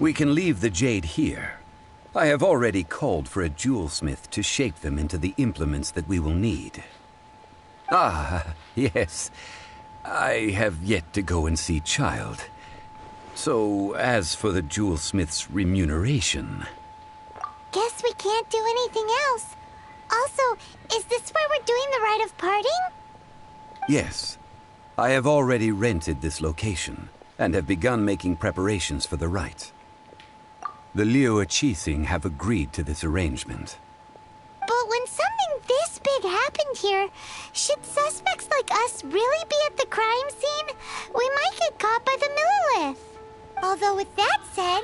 We can leave the jade here. I have already called for a jewelsmith to shape them into the implements that we will need. Ah, yes. I have yet to go and see Child. So, as for the jewelsmith's remuneration... Guess we can't do anything else. Also, is this where we're doing the rite of parting? Yes. I have already rented this location, and have begun making preparations for the rite. The Liu Qixing have agreed to this arrangement. But when something this big happened here, should suspects like us really be at the crime scene? We might get caught by the Millilith. Although with that said,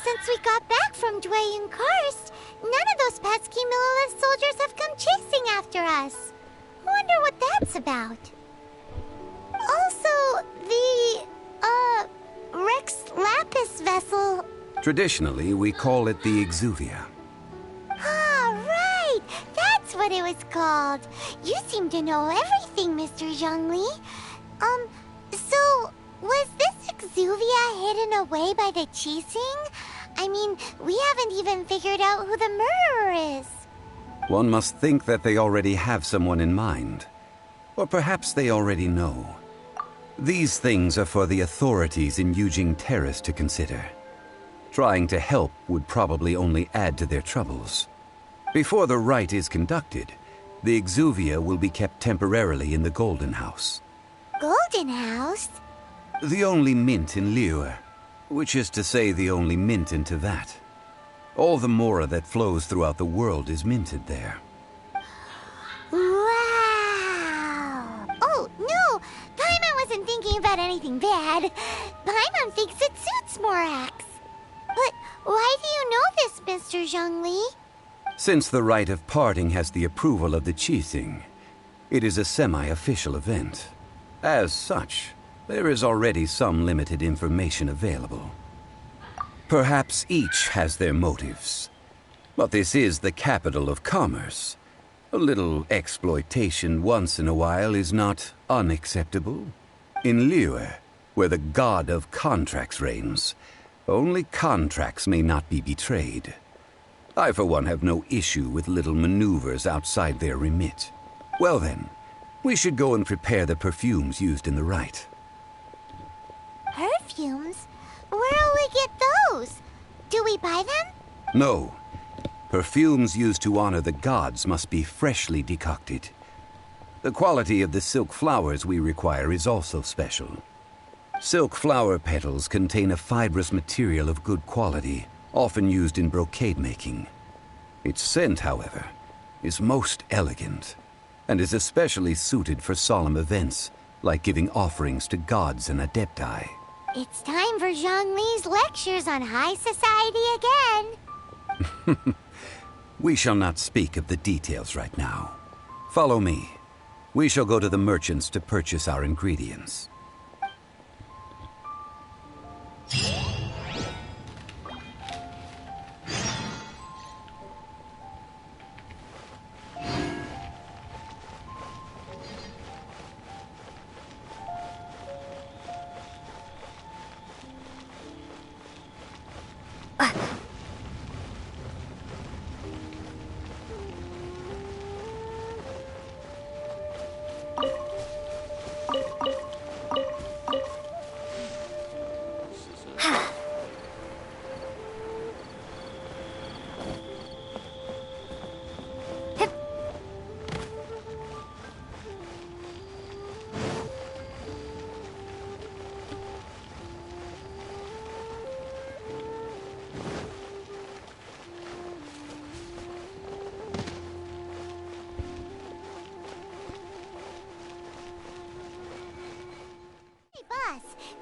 since we got back from Dwayne Karst, none of those pesky Millilith soldiers have come chasing after us. Wonder what that's about. Also, the, Rex Lapis vessel... Traditionally, we call it the Exuvia. Ah, right! That's what it was called. You seem to know everything, Mr. Zhongli. So, was this Exuvia hidden away by the Qixing? I mean, we haven't even figured out who the murderer is. One must think that they already have someone in mind. Or perhaps they already know. These things are for the authorities in Yujing Terrace to consider. Trying to help would probably only add to their troubles. Before the rite is conducted, the Exuvia will be kept temporarily in the Golden House. Golden House? The only mint in Liyue, which is to say the only mint in Teyvat. All the mora that flows throughout the world is minted there. Wow! Oh, no! Paimon wasn't thinking about anything bad. Paimon thinks it suits Morax. But why do you know this, Mr. Zhongli? Since the rite of parting has the approval of the Qixing, it is a semi-official event. As such, there is already some limited information available. Perhaps each has their motives. But this is the capital of commerce. A little exploitation once in a while is not unacceptable. In Liyue, where the god of contracts reigns, only contracts may not be betrayed. I, for one, have no issue with little maneuvers outside their remit. Well then, we should go and prepare the perfumes used in the rite. Perfumes? Where'll we get those? Do we buy them? No. Perfumes used to honor the gods must be freshly decocted. The quality of the silk flowers we require is also special. Silk flower petals contain a fibrous material of good quality, often used in brocade making. Its scent, however, is most elegant, and is especially suited for solemn events, like giving offerings to gods and adepti. It's time for Zhongli's lectures on high society again. We shall not speak of the details right now. Follow me. We shall go to the merchants to purchase our ingredients.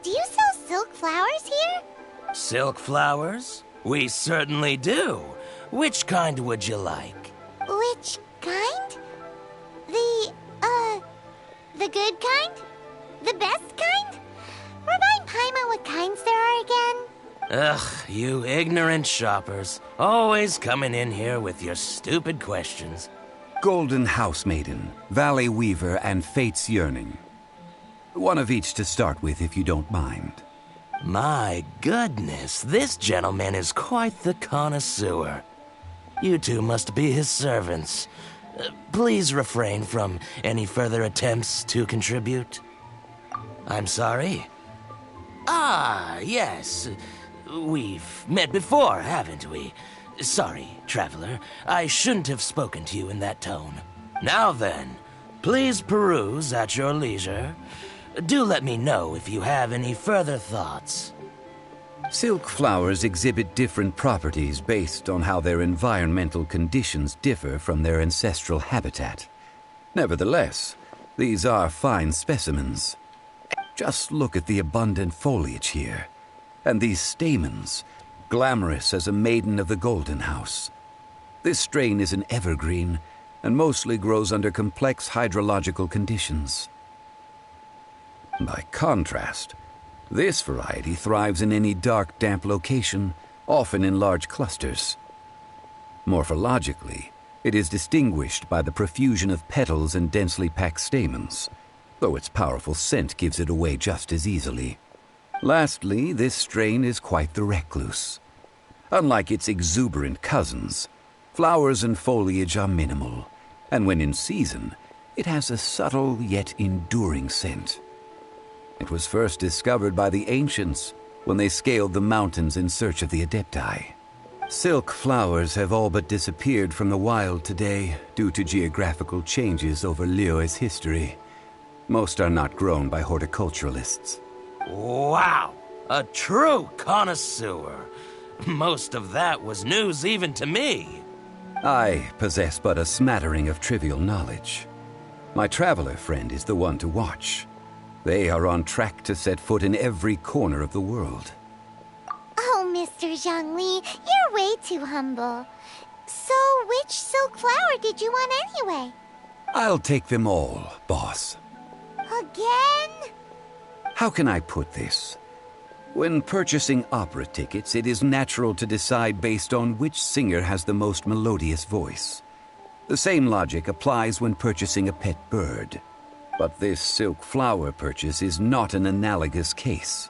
Do you sell silk flowers here? Silk flowers? We certainly do. Which kind would you like? Which kind? The good kind? The best kind? Remind Paimon what kinds there are again? Ugh, you ignorant shoppers. Always coming in here with your stupid questions. Golden Housemaiden, Valley Weaver, and Fate's Yearning. One of each to start with, if you don't mind. My goodness, this gentleman is quite the connoisseur. You two must be his servants. Please refrain from any further attempts to contribute. I'm sorry? Ah, yes. We've met before, haven't we? Sorry, traveler. I shouldn't have spoken to you in that tone. Now then, please peruse at your leisure. Do let me know if you have any further thoughts. Silk flowers exhibit different properties based on how their environmental conditions differ from their ancestral habitat. Nevertheless, these are fine specimens. Just look at the abundant foliage here, and these stamens, glamorous as a maiden of the Golden House. This strain is an evergreen, and mostly grows under complex hydrological conditions. By contrast, this variety thrives in any dark, damp location, often in large clusters. Morphologically, it is distinguished by the profusion of petals and densely packed stamens, though its powerful scent gives it away just as easily. Lastly, this strain is quite the recluse. Unlike its exuberant cousins, flowers and foliage are minimal, and when in season, it has a subtle yet enduring scent. It was first discovered by the ancients when they scaled the mountains in search of the Adepti. Silk flowers have all but disappeared from the wild today due to geographical changes over Liyue's history. Most are not grown by horticulturalists. Wow! A true connoisseur. Most of that was news even to me. I possess but a smattering of trivial knowledge. My traveler friend is the one to watch. They are on track to set foot in every corner of the world. Oh, Mr. Zhongli, you're way too humble. So, which silk flower did you want anyway? I'll take them all, boss. Again? How can I put this? When purchasing opera tickets, it is natural to decide based on which singer has the most melodious voice. The same logic applies when purchasing a pet bird. But this silk flower purchase is not an analogous case.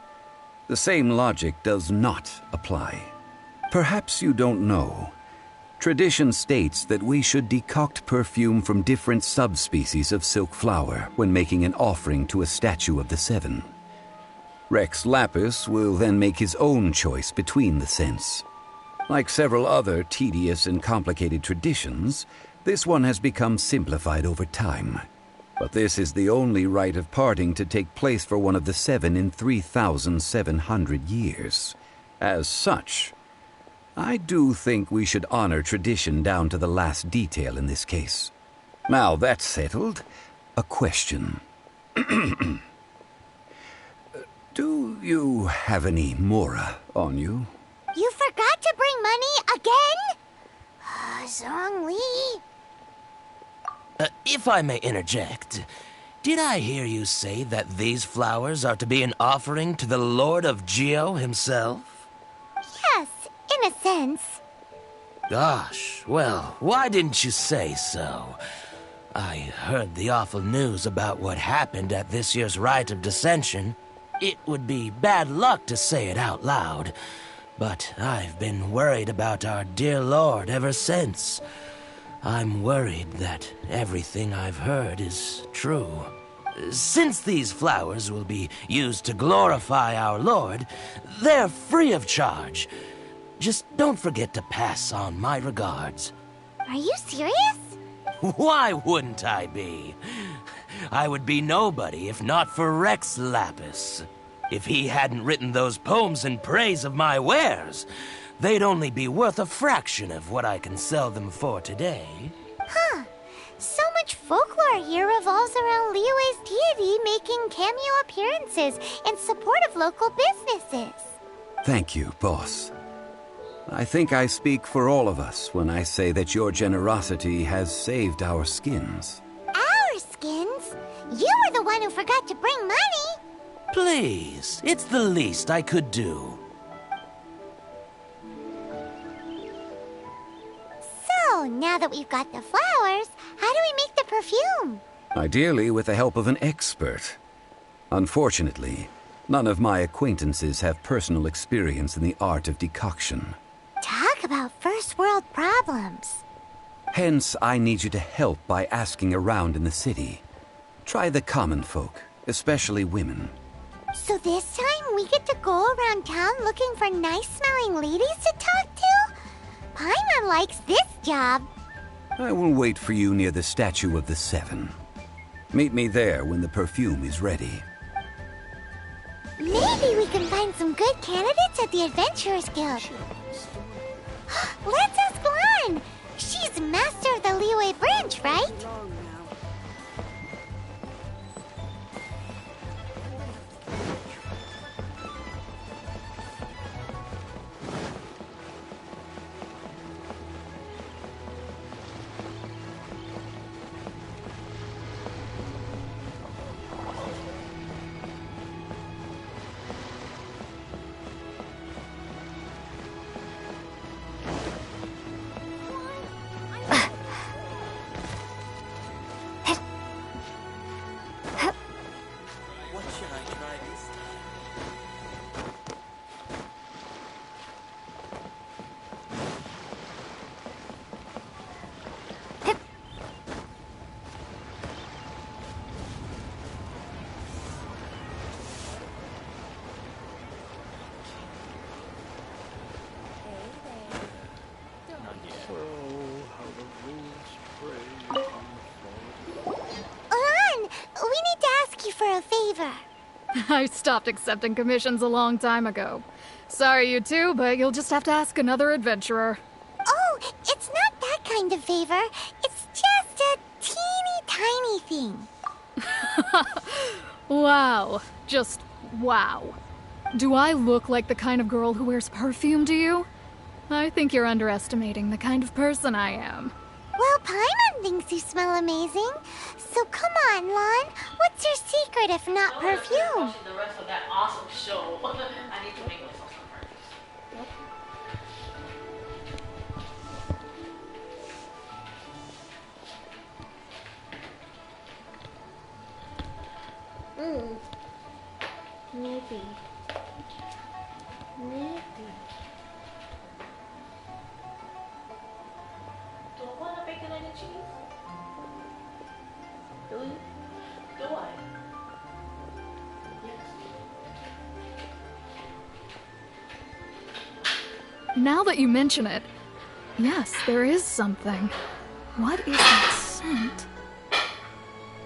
The same logic does not apply. Perhaps you don't know. Tradition states that we should decoct perfume from different subspecies of silk flower when making an offering to a statue of the seven. Rex Lapis will then make his own choice between the scents. Like several other tedious and complicated traditions, this one has become simplified over time. But this is the only rite of parting to take place for one of the seven in 3,700 years. As such, I do think we should honor tradition down to the last detail in this case. Now that's settled, a question. Do you have any mora on you? You forgot to bring money again? Zhongli. If I may interject, did I hear you say that these flowers are to be an offering to the Lord of Geo himself? Yes, in a sense. Gosh, well, why didn't you say so? I heard the awful news about what happened at this year's Rite of Dissension. It would be bad luck to say it out loud, but I've been worried about our dear Lord ever since. I'm worried that everything I've heard is true. Since these flowers will be used to glorify our Lord, they're free of charge. Just don't forget to pass on my regards. Are you serious? Why wouldn't I be? I would be nobody if not for Rex Lapis. If he hadn't written those poems in praise of my wares, they'd only be worth a fraction of what I can sell them for today. Huh. So much folklore here revolves around Liyue's deity making cameo appearances in support of local businesses. Thank you, boss. I think I speak for all of us when I say that your generosity has saved our skins. Our skins? You were the one who forgot to bring money. Please, it's the least I could do. So, now that we've got the flowers, how do we make the perfume? Ideally with the help of an expert. Unfortunately, None of my acquaintances have personal experience in the art of decoction. Talk about first world problems. Hence, I need you to help by asking around in the city. Try the common folk, especially women. So this time we get to go around town looking for nice-smelling ladies to talk to? Paimon likes this job. I will wait for you near the Statue of the Seven. Meet me there when the perfume is ready. Maybe we can find some good candidates at the Adventurers Guild. Let's ask Lan! She's master of the Liyue branch, right? I stopped accepting commissions a long time ago. Sorry, you two, but you'll just have to ask another adventurer. Oh, it's not that kind of favor. It's just a teeny tiny thing. Wow. Just wow. Do I look like the kind of girl who wears perfume to you? I think you're underestimating the kind of person I am. Well, Paimon thinks you smell amazing. So come on, Lan. What's your secret if not perfume? The rest of that awesome show. I need to make myself some burgers. Maybe. Do I want a bacon, egg, and cheese? Do you? Do I? Yes. Now that you mention it, yes, there is something. What is that scent?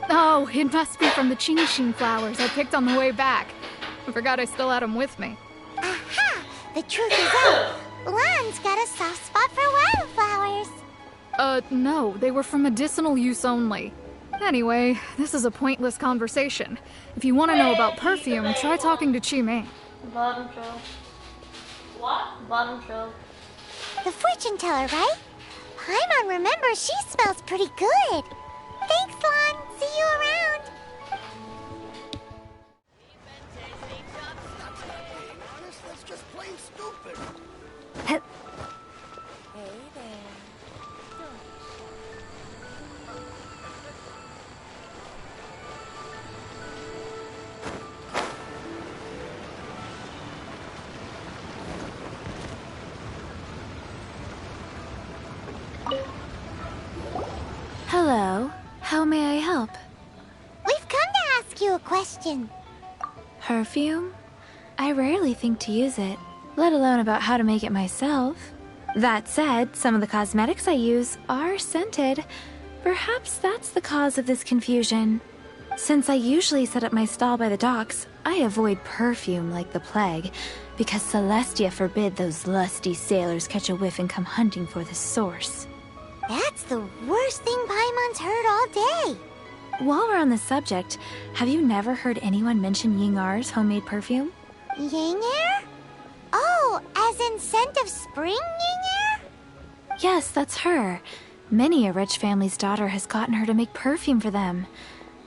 Oh, it must be from the Genshin flowers I picked on the way back. I forgot I still had them with me. Aha! The truth is out. Lan's got a soft spot for wildflowers. No, they were for medicinal use only. Anyway, this is a pointless conversation. If you want to know about perfume, try talking to Chi-Ming. Bottom shelf. What? Bottom shelf. The fortune teller, right? Paimon remembers she smells pretty good. Thanks, Lan. See you around. That's just plain stupid. Hey there. Hello. How may I help? We've come to ask you a question. Perfume? I rarely think to use it, let alone about how to make it myself. That said, some of the cosmetics I use are scented. Perhaps that's the cause of this confusion. Since I usually set up my stall by the docks, I avoid perfume like the plague, because Celestia forbid those lusty sailors catch a whiff and come hunting for the source. That's the worst thing Paimon's heard all day. While we're on the subject, have you never heard anyone mention Yingar's homemade perfume? Yingar? Oh, as in scent of spring, Yingar? Yes, that's her. Many a rich family's daughter has gotten her to make perfume for them.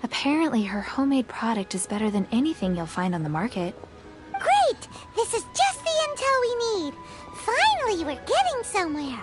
Apparently, her homemade product is better than anything you'll find on the market. Great! This is just the intel we need. Finally, we're getting somewhere.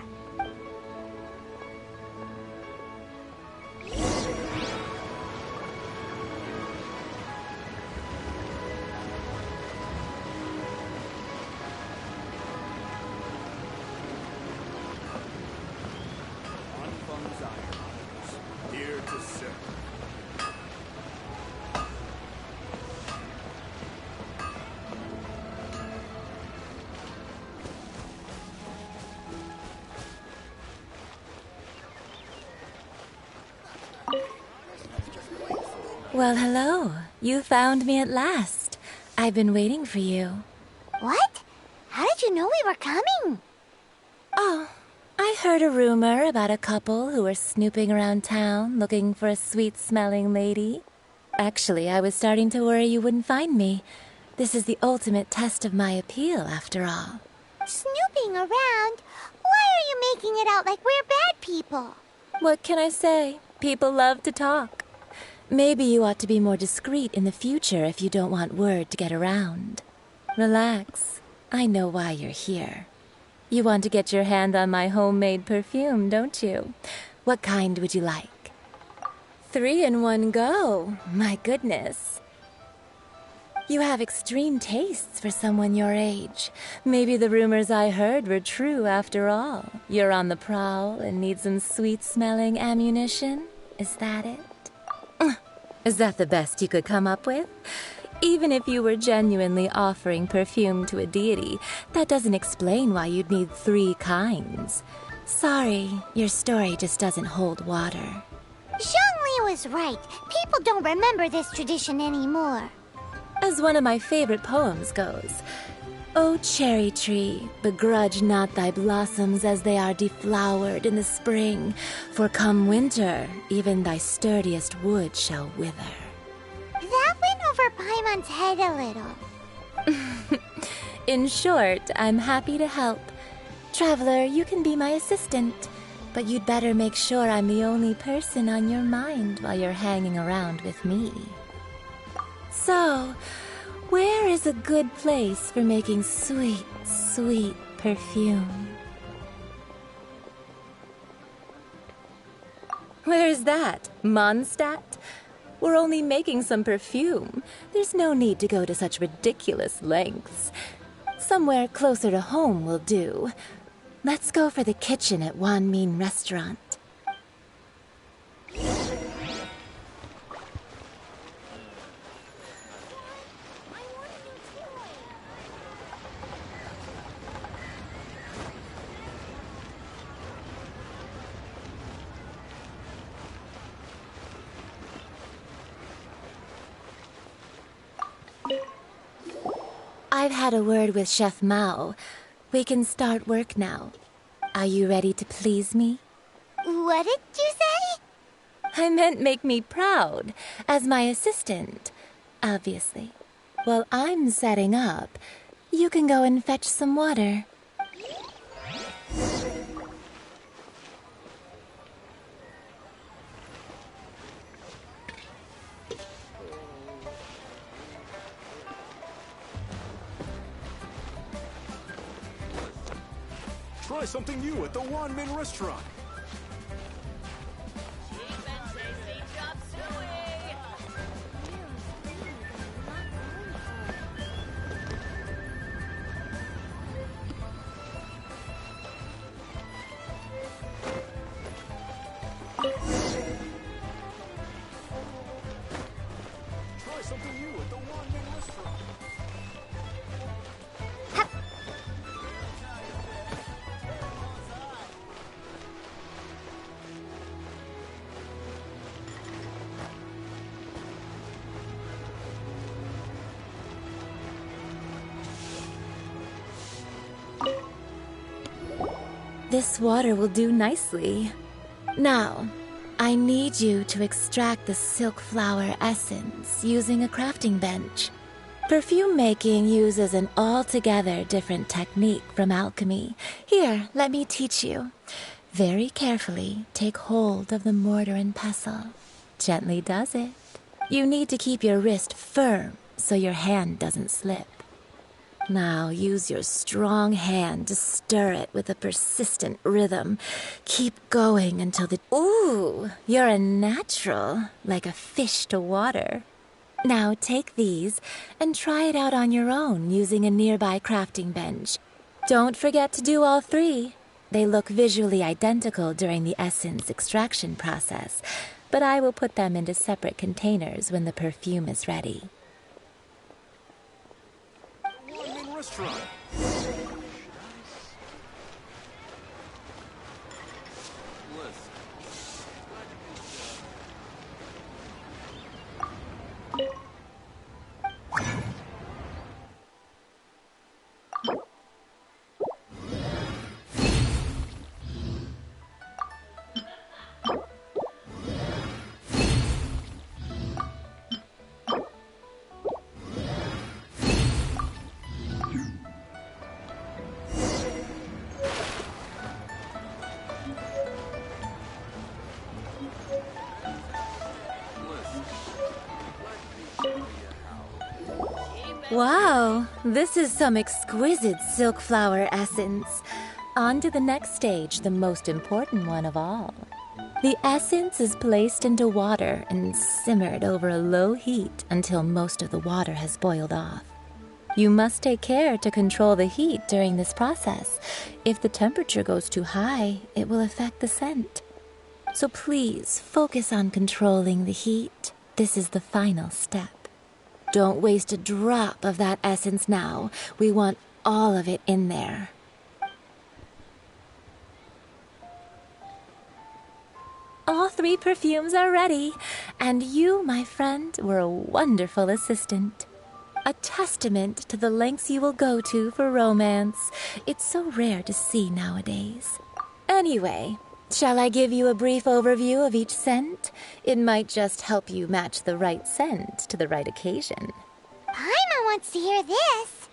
Well, hello. You found me at last. I've been waiting for you. What? How did you know we were coming? Oh, I heard a rumor about a couple who were snooping around town looking for a sweet-smelling lady. Actually, I was starting to worry you wouldn't find me. This is the ultimate test of my appeal, after all. Snooping around? Why are you making it out like we're bad people? What can I say? People love to talk. Maybe you ought to be more discreet in the future if you don't want word to get around. Relax. I know why you're here. You want to get your hand on my homemade perfume, don't you? What kind would you like? 3 in one go. My goodness. You have extreme tastes for someone your age. Maybe the rumors I heard were true after all. You're on the prowl and need some sweet-smelling ammunition? Is that it? Is that the best you could come up with? Even if you were genuinely offering perfume to a deity, that doesn't explain why you'd need 3 kinds. Sorry, your story just doesn't hold water. Zhongli was right. People don't remember this tradition anymore. As one of my favorite poems goes, O cherry tree, begrudge not thy blossoms as they are deflowered in the spring, for come winter, even thy sturdiest wood shall wither. That went over Paimon's head a little. In short, I'm happy to help. Traveler, you can be my assistant, but you'd better make sure I'm the only person on your mind while you're hanging around with me. So, where is a good place for making sweet, sweet perfume? Where's that? Mondstadt? We're only making some perfume. There's no need to go to such ridiculous lengths. Somewhere closer to home will do. Let's go for the kitchen at Wan Min Restaurant. I've had a word with Chef Mao. We can start work now. Are you ready to please me? What did you say? I meant make me proud, as my assistant, obviously. While I'm setting up, you can go and fetch some water. Try something new at the Wan Min restaurant. Try something new at the Wan Min restaurant. This water will do nicely. Now, I need you to extract the silk flower essence using a crafting bench. Perfume making uses an altogether different technique from alchemy. Here, let me teach you. Very carefully, take hold of the mortar and pestle. Gently does it. You need to keep your wrist firm so your hand doesn't slip. Now use your strong hand to stir it with a persistent rhythm. Keep going until the... Ooh, you're a natural, like a fish to water. Now take these and try it out on your own using a nearby crafting bench. Don't forget to do all 3. They look visually identical during the essence extraction process, but I will put them into separate containers when the perfume is ready. Restaurant. Wow, this is some exquisite silk flower essence. On to the next stage, the most important one of all. The essence is placed into water and simmered over a low heat until most of the water has boiled off. You must take care to control the heat during this process. If the temperature goes too high, it will affect the scent. So please focus on controlling the heat. This is the final step. Don't waste a drop of that essence now. We want all of it in there. All 3 perfumes are ready, and you, my friend, were a wonderful assistant. A testament to the lengths you will go to for romance. It's so rare to see nowadays. Anyway, shall I give you a brief overview of each scent? It might just help you match the right scent to the right occasion. Paimon wants to hear this.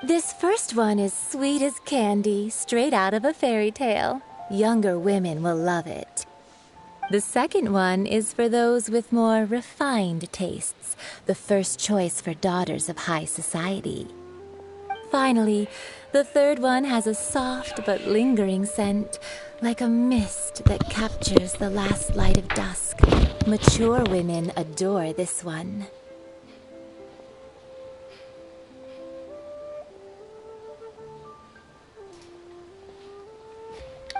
This first one is sweet as candy, straight out of a fairy tale. Younger women will love it. The second one is for those with more refined tastes, the first choice for daughters of high society. Finally, the third one has a soft but lingering scent, like a mist that captures the last light of dusk. Mature women adore this one.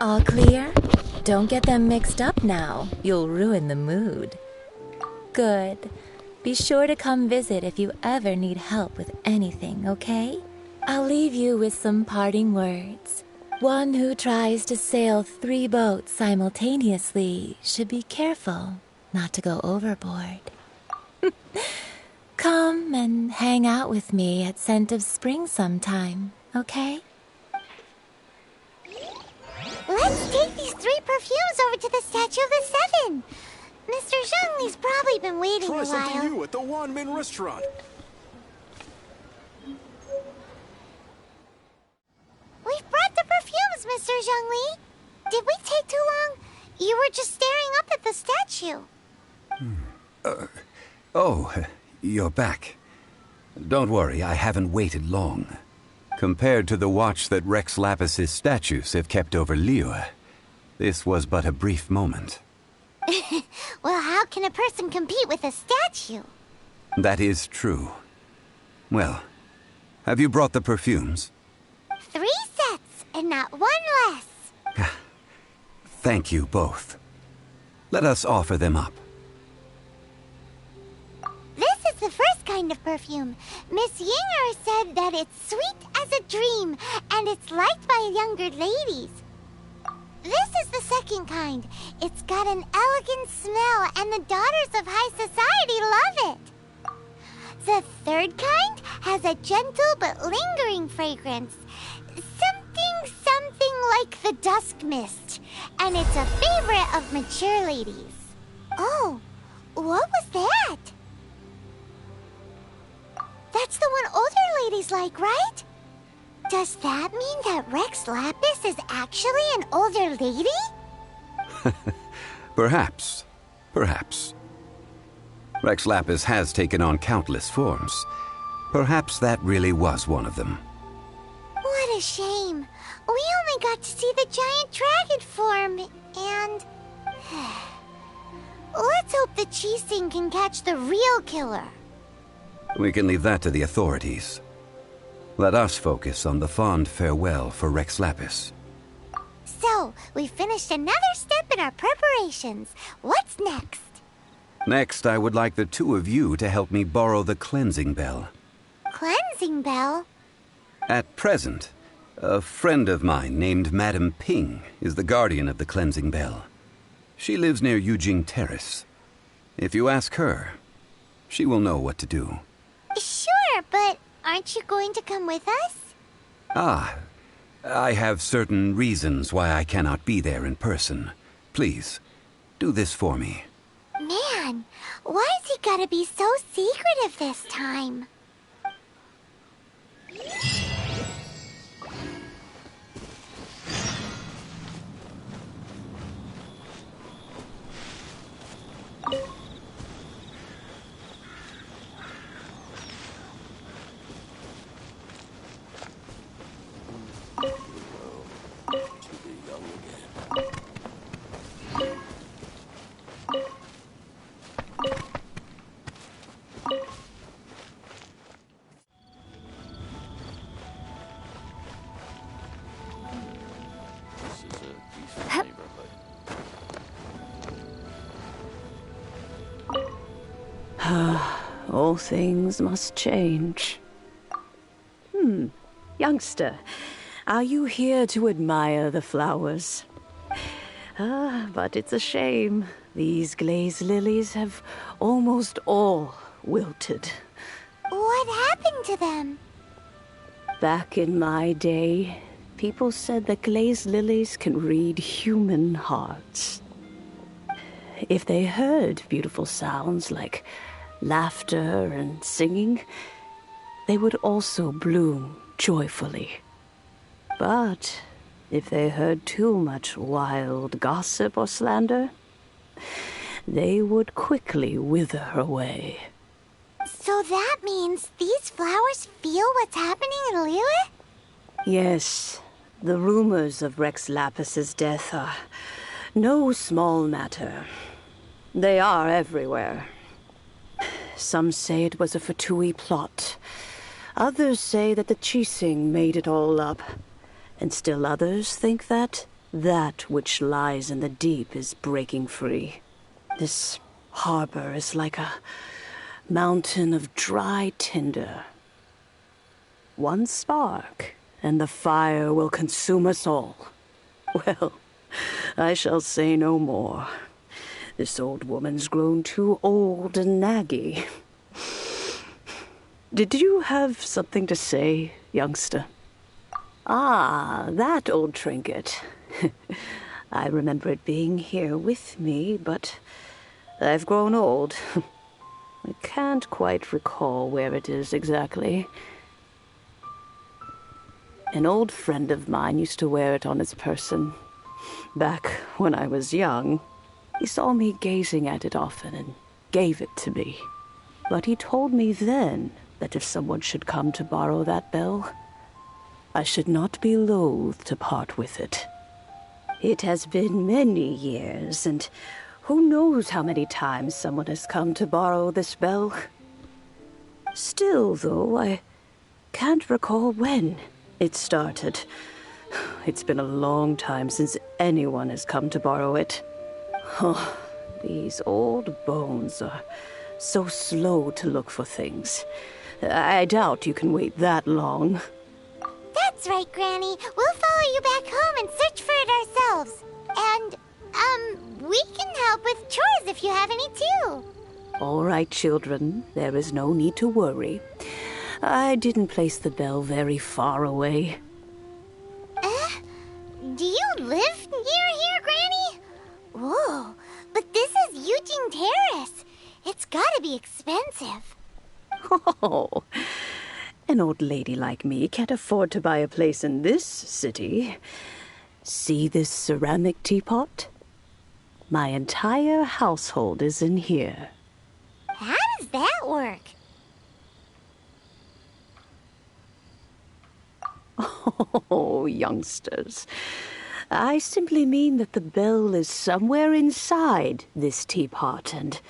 All clear? Don't get them mixed up now. You'll ruin the mood. Good. Be sure to come visit if you ever need help with anything, okay? I'll leave you with some parting words. One who tries to sail 3 boats simultaneously should be careful not to go overboard. Come and hang out with me at Scent of Spring sometime, okay? Let's take these 3 perfumes over to the Statue of the Seven. Mr. Zhongli's probably been waiting Try a something while. new at the Wanmin restaurant. We've brought the perfumes, Mr. Zhongli. Did we take too long? You were just staring up at the statue. Oh, you're back. Don't worry, I haven't waited long. Compared to the watch that Rex Lapis's statues have kept over Liyue, this was but a brief moment. Well, how can a person compete with a statue? That is true. Well, have you brought the perfumes? 3 sets, and not 1 less. Thank you both. Let us offer them up. This is the first kind of perfume. Miss Yinger said that it's sweet as a dream, and it's liked by younger ladies. This is the second kind. It's got an elegant smell, and the daughters of high society love it. The third kind has a gentle but lingering fragrance. Something like the dusk mist, and it's a favorite of mature ladies. Oh, what was that? That's the one older ladies like, right? Does that mean that Rex Lapis is actually an older lady? Perhaps. Rex Lapis has taken on countless forms. Perhaps that really was one of them. What a shame. We only got to see the giant dragon form, and... Let's hope the Qixing can catch the real killer. We can leave that to the authorities. Let us focus on the fond farewell for Rex Lapis. So, we finished another step in our preparations. What's next? Next, I would like the 2 of you to help me borrow the cleansing bell. Cleansing bell? At present, a friend of mine named Madame Ping is the guardian of the cleansing bell. She lives near Yujing Terrace. If you ask her, she will know what to do. Sure, but aren't you going to come with us? I have certain reasons why I cannot be there in person. Please, do this for me. Man, why's he gotta be so secretive this time? All things must change. Youngster, are you here to admire the flowers? But it's a shame. These glazed lilies have almost all wilted. What happened to them? Back in my day, people said that glazed lilies can read human hearts. If they heard beautiful sounds like laughter and singing, they would also bloom joyfully. But if they heard too much wild gossip or slander, they would quickly wither away. So that means these flowers feel what's happening in Liyue? Yes, the rumors of Rex Lapis's death are no small matter. They are everywhere. Some say it was a Fatui plot. Others say that the Qixing made it all up. And still others think that which lies in the deep is breaking free. This harbor is like a mountain of dry tinder. One spark, and the fire will consume us all. Well, I shall say no more. This old woman's grown too old and naggy. Did you have something to say, youngster? Ah, that old trinket. I remember it being here with me, but I've grown old. I can't quite recall where it is exactly. An old friend of mine used to wear it on his person. Back when I was young, he saw me gazing at it often and gave it to me. But he told me then that if someone should come to borrow that bell, I should not be loath to part with it. It has been many years, and who knows how many times someone has come to borrow this bell. Still, though, I can't recall when it started. It's been a long time since anyone has come to borrow it. Oh, these old bones are so slow to look for things. I doubt you can wait that long. That's right, Granny. We'll follow you back home and search for it ourselves. And, we can help with chores if you have any too. All right, children. There is no need to worry. I didn't place the bell very far away. Do you live near here, Granny? Whoa, but this is Eugene Terrace. It's gotta be expensive. Oh, an old lady like me can't afford to buy a place in this city. See this ceramic teapot? My entire household is in here. How does that work? Oh, youngsters. I simply mean that the bell is somewhere inside this teapot, and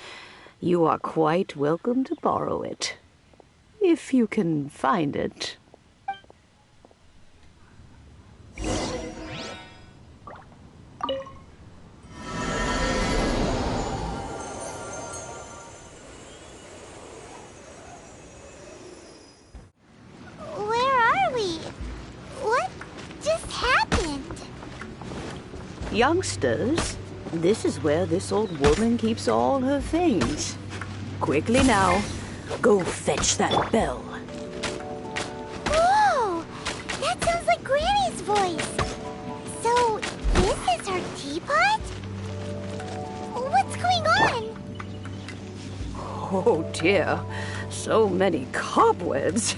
you are quite welcome to borrow it. If you can find it. Where are we? What just happened? Youngsters, this is where this old woman keeps all her things. Quickly now, go fetch that bell. Whoa! That sounds like Granny's voice. So, this is her teapot? What's going on? Oh dear, so many cobwebs.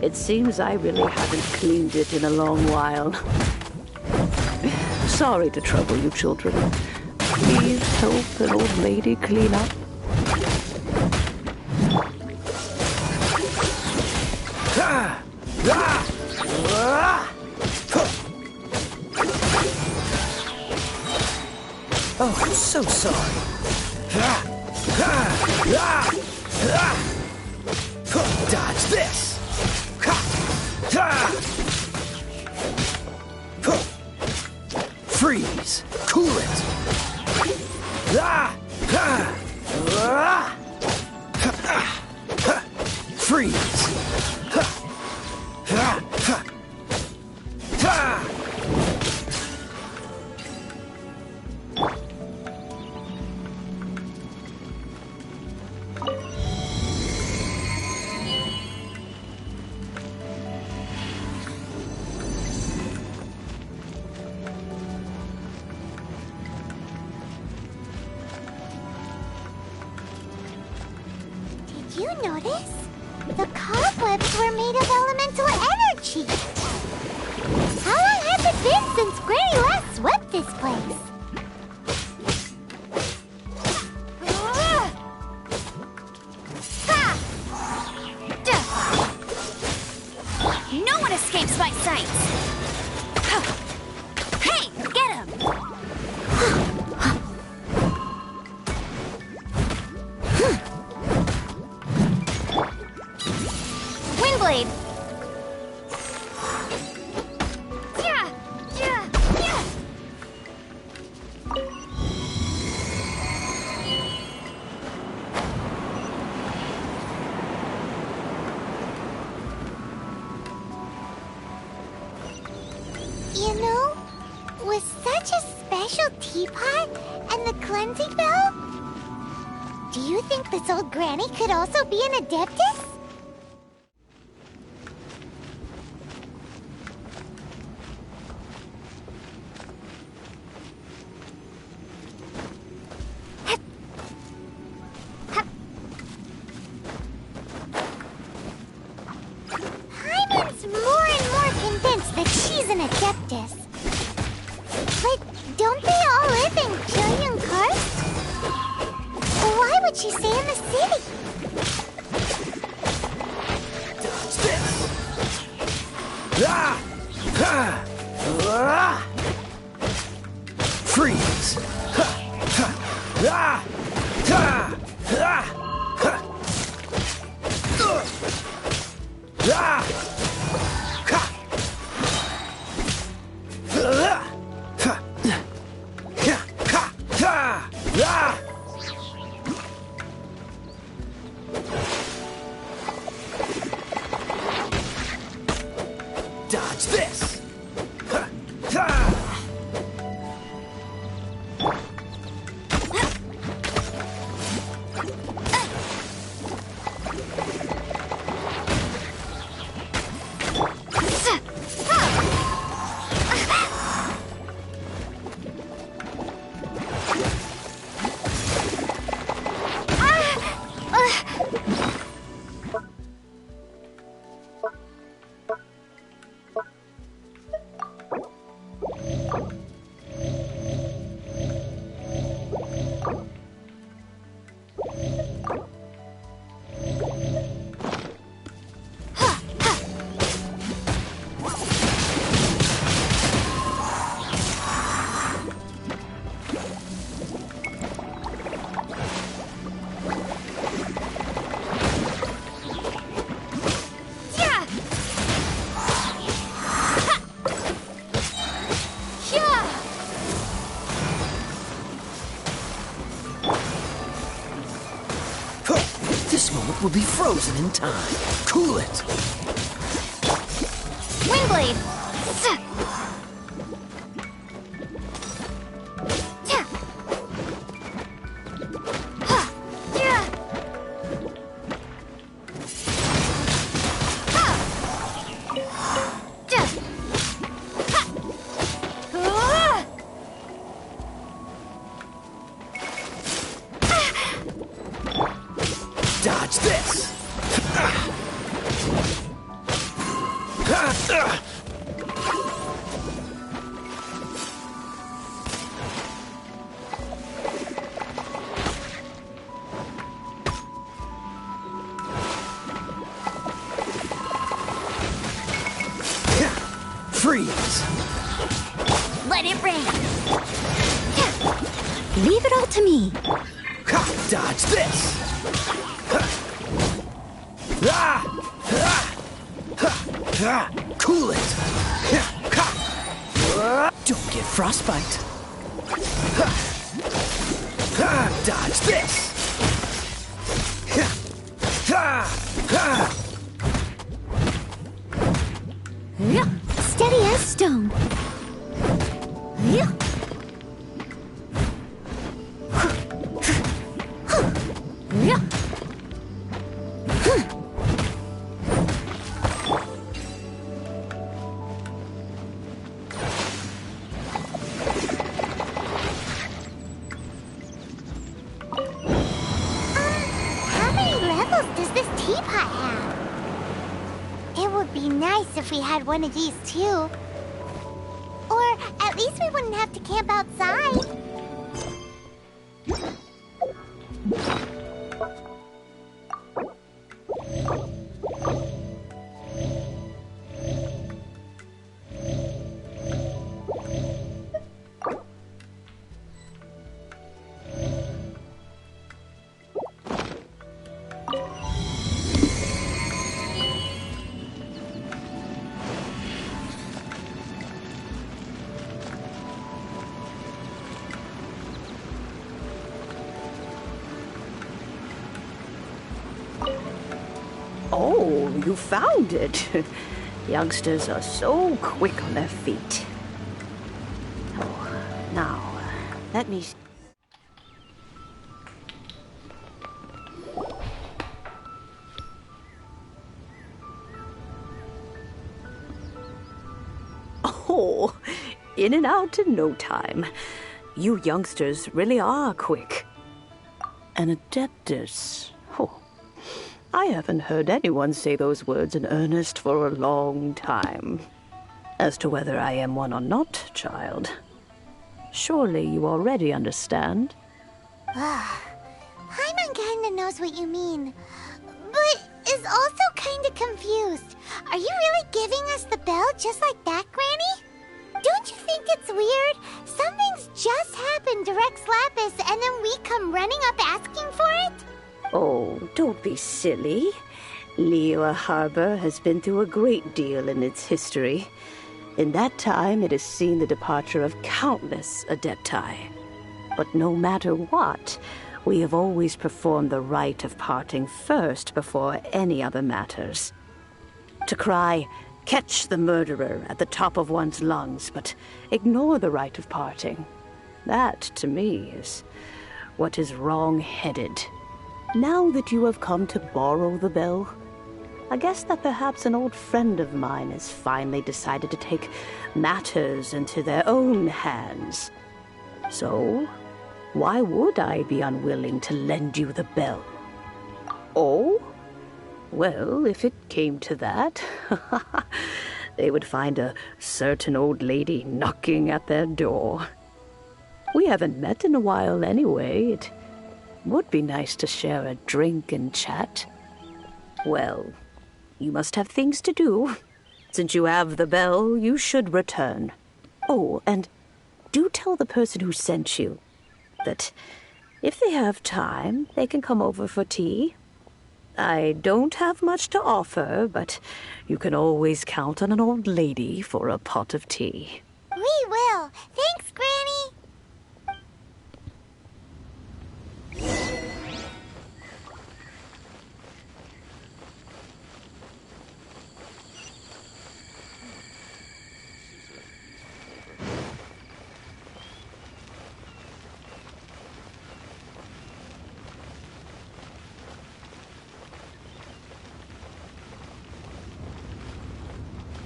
It seems I really haven't cleaned it in a long while. Sorry to trouble you, children. Please help an old lady clean up. Oh, I'm so sorry. Dodge this! Freeze! Cool it! Freeze! Did you notice? The cobwebs were made of elemental energy. How long has it been since Granny last swept this place? No one escapes my sight! Hey, get him! Windblade! Yeah, yeah, yeah. You know, with such a special teapot and the cleansing bell, do you think this old granny could also be an adeptus? Hyman's more and more convinced that she's an adeptus. But don't they all live in Julian Karst? Why would she stay in the city? Freeze! Dodge this! This moment will be frozen in time. Cool it! Windblade! Dodge this! Freeze! Let it rain! Leave it all to me. Dodge this! Cool it! Don't get frostbite! Dodge this! stone. How many levels does this teapot have? It would be nice if we had one of these too. Or at least we wouldn't have to camp outside. Oh, you found it. Youngsters are so quick on their feet. Oh, now, let me... Oh, in and out in no time. You youngsters really are quick. An adeptus. Oh, I haven't heard anyone say those words in earnest for a long time. As to whether I am one or not, child, surely you already understand. Paimon kinda knows what you mean, but is also kinda confused. Are you really giving us the bell just like that, Granny? Don't you think it's weird? Something's just happened to Rex Lapis and then we come running up asking for it? Oh, don't be silly. Liyue Harbor has been through a great deal in its history. In that time, it has seen the departure of countless adepti. But no matter what, we have always performed the rite of parting first before any other matters. To cry, "Catch the murderer," at the top of one's lungs, but ignore the rite of parting. That, to me, is what is wrong-headed. Now that you have come to borrow the bell, I guess that perhaps an old friend of mine has finally decided to take matters into their own hands. So, why would I be unwilling to lend you the bell? Oh? Well, if it came to that, they would find a certain old lady knocking at their door. We haven't met in a while anyway. It would be nice to share a drink and chat. Well, you must have things to do. Since you have the bell, you should return. Oh, and do tell the person who sent you that if they have time, they can come over for tea. I don't have much to offer, but you can always count on an old lady for a pot of tea. We will. Thanks, Granny.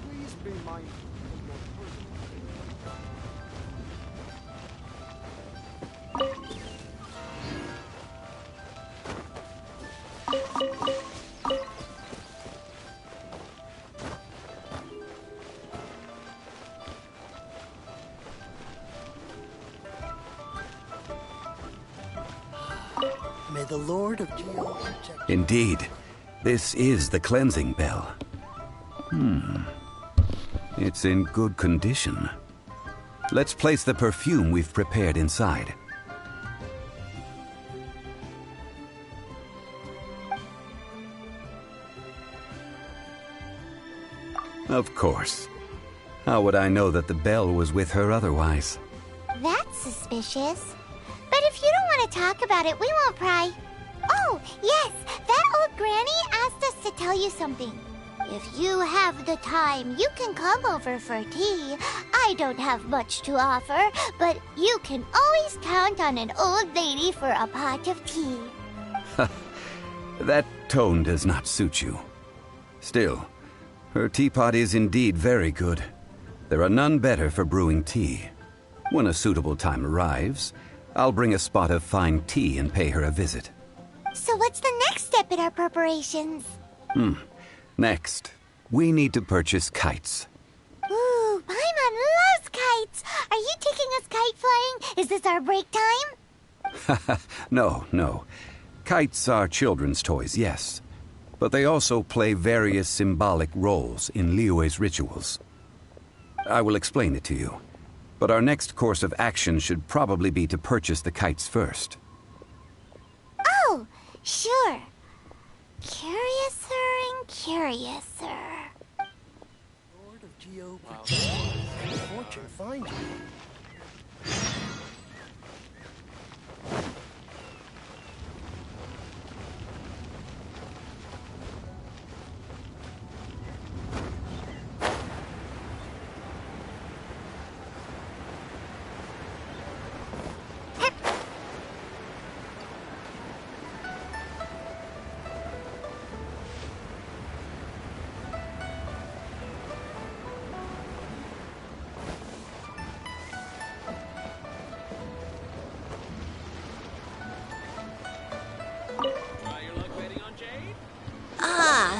Please be mindful of your personal May the Lord of Geo protect you. Indeed, this is the cleansing bell. It's in good condition. Let's place the perfume we've prepared inside. Of course. How would I know that the bell was with her otherwise? That's suspicious. But if you don't want to talk about it, we won't pry. Oh, yes, that old granny asked us to tell you something. If you have the time, you can come over for tea. I don't have much to offer, but you can always count on an old lady for a pot of tea. That tone does not suit you. Still, her teapot is indeed very good. There are none better for brewing tea. When a suitable time arrives, I'll bring a spot of fine tea and pay her a visit. So what's the next step in our preparations? Next, we need to purchase kites. Ooh, Paimon loves kites! Are you taking us kite flying? Is this our break time? No. Kites are children's toys, yes. But they also play various symbolic roles in Liyue's rituals. I will explain it to you. But our next course of action should probably be to purchase the kites first. Oh, sure. Curiouser and curiouser. Lord of Geo, may fortune find you.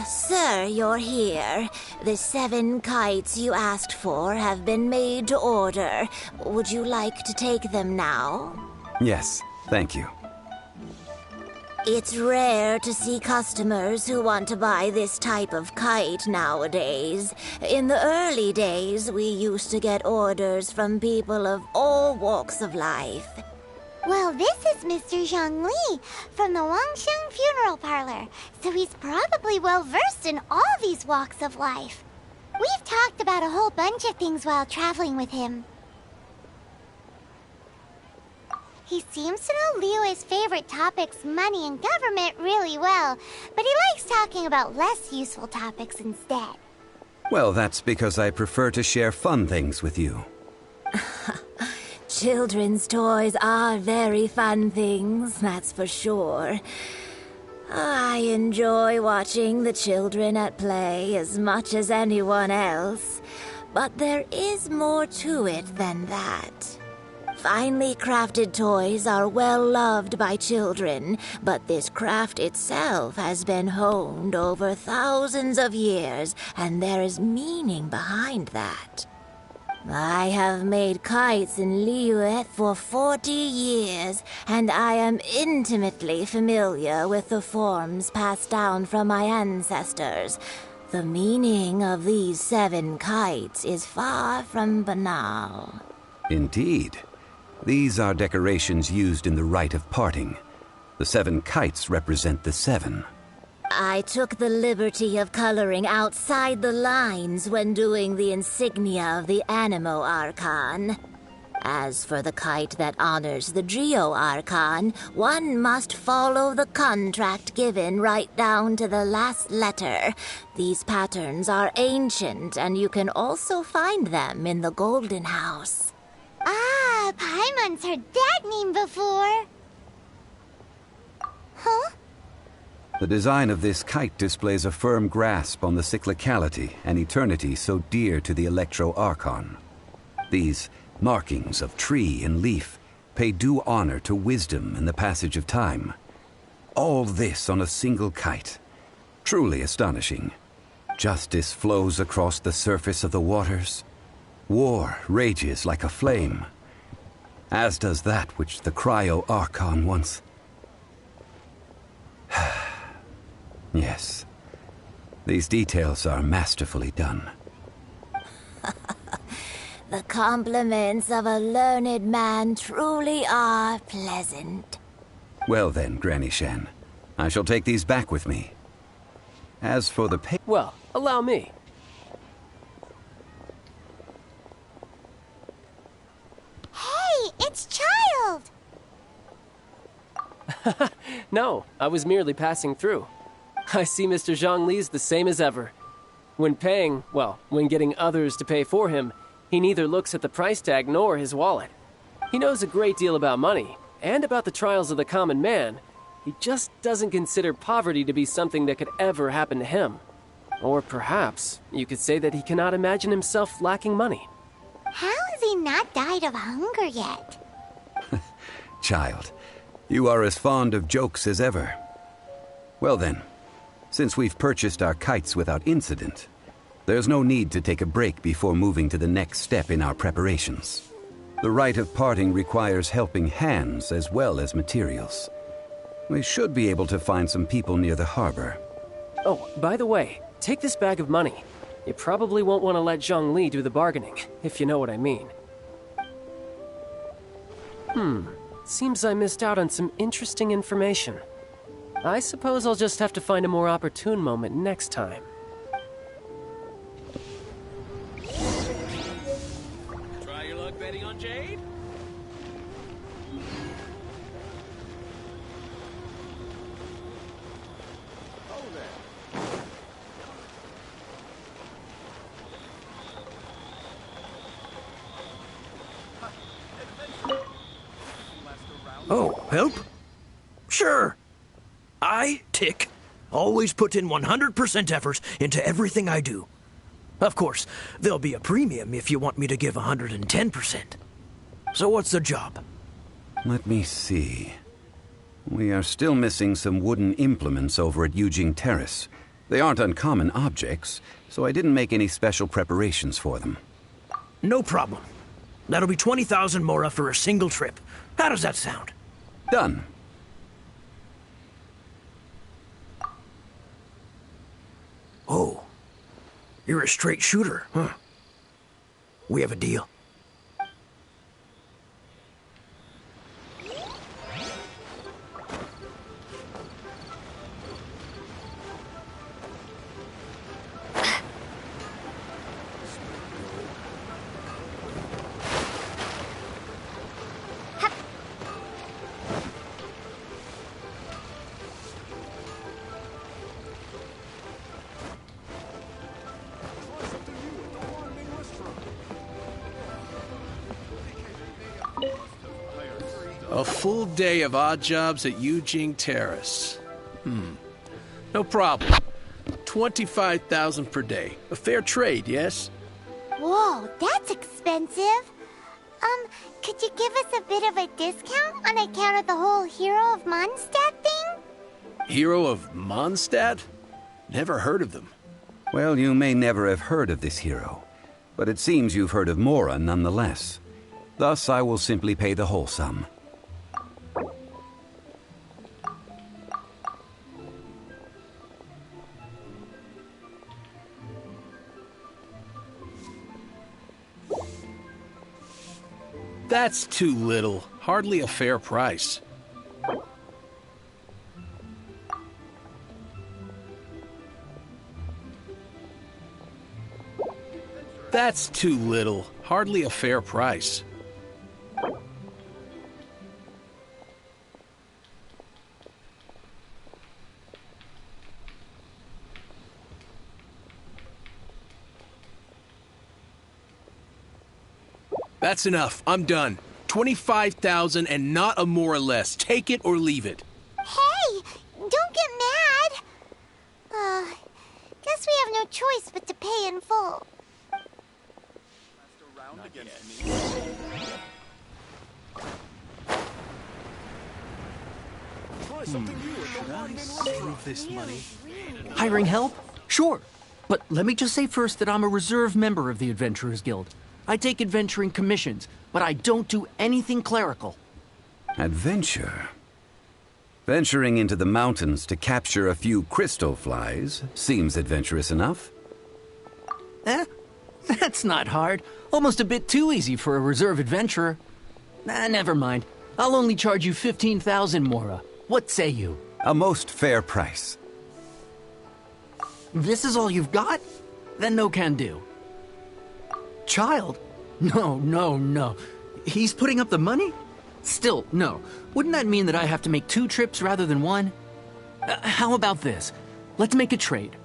Sir, you're here. The 7 kites you asked for have been made to order. Would you like to take them now? Yes, thank you. It's rare to see customers who want to buy this type of kite nowadays. In the early days, we used to get orders from people of all walks of life. Well, this is Mr. Zhang Li from the Wangsheng Funeral Parlor, so he's probably well-versed in all these walks of life. We've talked about a whole bunch of things while traveling with him. He seems to know Liyue's favorite topics, money and government, really well, but he likes talking about less useful topics instead. Well, that's because I prefer to share fun things with you. Children's toys are very fun things, that's for sure. I enjoy watching the children at play as much as anyone else, but there is more to it than that. Finely crafted toys are well loved by children, but this craft itself has been honed over thousands of years, and there is meaning behind that. I have made kites in Liyue for 40 years, and I am intimately familiar with the forms passed down from my ancestors. The meaning of these 7 kites is far from banal. Indeed. These are decorations used in the rite of parting. The 7 kites represent the 7. I took the liberty of coloring outside the lines when doing the insignia of the Animo Archon. As for the kite that honors the Geo Archon, one must follow the contract given right down to the last letter. These patterns are ancient, and you can also find them in the Golden House. Ah, Paimon's heard that name before. Huh? The design of this kite displays a firm grasp on the cyclicality and eternity so dear to the Electro Archon. These markings of tree and leaf pay due honor to wisdom and the passage of time. All this on a single kite. Truly astonishing. Justice flows across the surface of the waters. War rages like a flame, as does that which the Cryo Archon once... Yes, these details are masterfully done. The compliments of a learned man truly are pleasant. Well then, Granny Shen, I shall take these back with me. As for the pay... Well, allow me. Hey, it's Child! No, I was merely passing through. I see Mr. Zhang Li's the same as ever. When getting others to pay for him, he neither looks at the price tag nor his wallet. He knows a great deal about money, and about the trials of the common man. He just doesn't consider poverty to be something that could ever happen to him. Or perhaps you could say that he cannot imagine himself lacking money. How has he not died of hunger yet? Child, you are as fond of jokes as ever. Well then, since we've purchased our kites without incident, there's no need to take a break before moving to the next step in our preparations. The rite of parting requires helping hands as well as materials. We should be able to find some people near the harbor. Oh, by the way, take this bag of money. You probably won't want to let Zhongli do the bargaining, if you know what I mean. Seems I missed out on some interesting information. I suppose I'll just have to find a more opportune moment next time. Try your luck betting on Jade? Oh, there. Oh, help? Sure. I, Tick, always put in 100% effort into everything I do. Of course, there'll be a premium if you want me to give 110%. So what's the job? Let me see. We are still missing some wooden implements over at Yujing Terrace. They aren't uncommon objects, so I didn't make any special preparations for them. No problem. That'll be 20,000 mora for a single trip. How does that sound? Done. Oh, you're a straight shooter, huh? We have a deal. A full day of odd jobs at Yujing Terrace. No problem. 25,000 per day. A fair trade, yes? Whoa, that's expensive. Could you give us a bit of a discount on account of the whole Hero of Mondstadt thing? Hero of Mondstadt? Never heard of them. Well, you may never have heard of this hero, but it seems you've heard of Mora nonetheless. Thus, I will simply pay the whole sum. That's too little. Hardly a fair price. That's too little. Hardly a fair price. That's enough. I'm done. 25,000 and not a more or less. Take it or leave it. Hey, don't get mad. Guess we have no choice but to pay in full. Save this money. Hiring help? Sure. But let me just say first that I'm a reserve member of the Adventurers Guild. I take adventuring commissions, but I don't do anything clerical. Adventure? Venturing into the mountains to capture a few crystal flies seems adventurous enough. That's not hard. Almost a bit too easy for a reserve adventurer. Never mind. I'll only charge you 15,000 mora. What say you? A most fair price. This is all you've got? Then no can do. Child? No. He's putting up the money? Still, no. Wouldn't that mean that I have to make 2 trips rather than 1? How about this? Let's make a trade.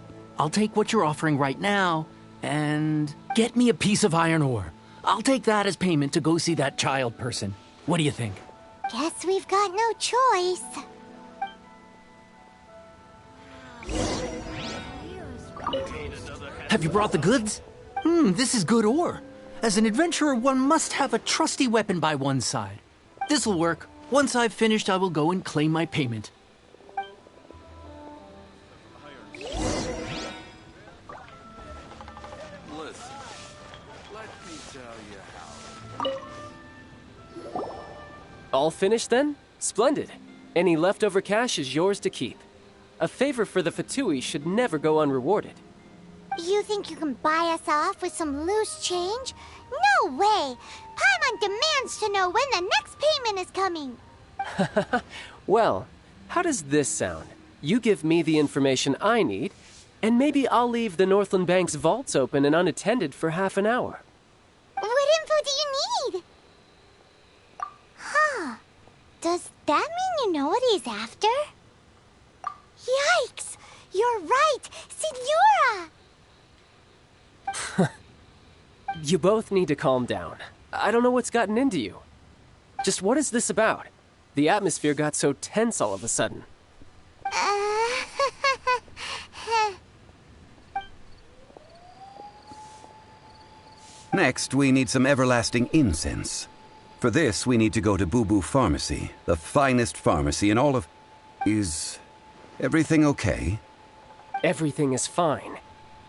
I'll take what you're offering right now and get me a piece of iron ore. I'll take that as payment to go see that child person. What do you think? Guess we've got no choice. Have you brought the goods? This is good ore. As an adventurer, one must have a trusty weapon by one's side. This'll work. Once I've finished, I will go and claim my payment. Listen, let me tell you how. All finished then? Splendid. Any leftover cash is yours to keep. A favor for the Fatui should never go unrewarded. You think you can buy us off with some loose change? No way! Paimon demands to know when the next payment is coming. Well, how does this sound? You give me the information I need, and maybe I'll leave the Northland Bank's vaults open and unattended for half an hour. What info do you need? Huh. Does that mean you know what he's after? Yikes! You're right! Signora! You both need to calm down. I don't know what's gotten into you. Just what is this about? The atmosphere got so tense all of a sudden. Next, we need some everlasting incense. For this, we need to go to Boo Boo Pharmacy, the finest pharmacy in all of... Is everything okay? Everything is fine.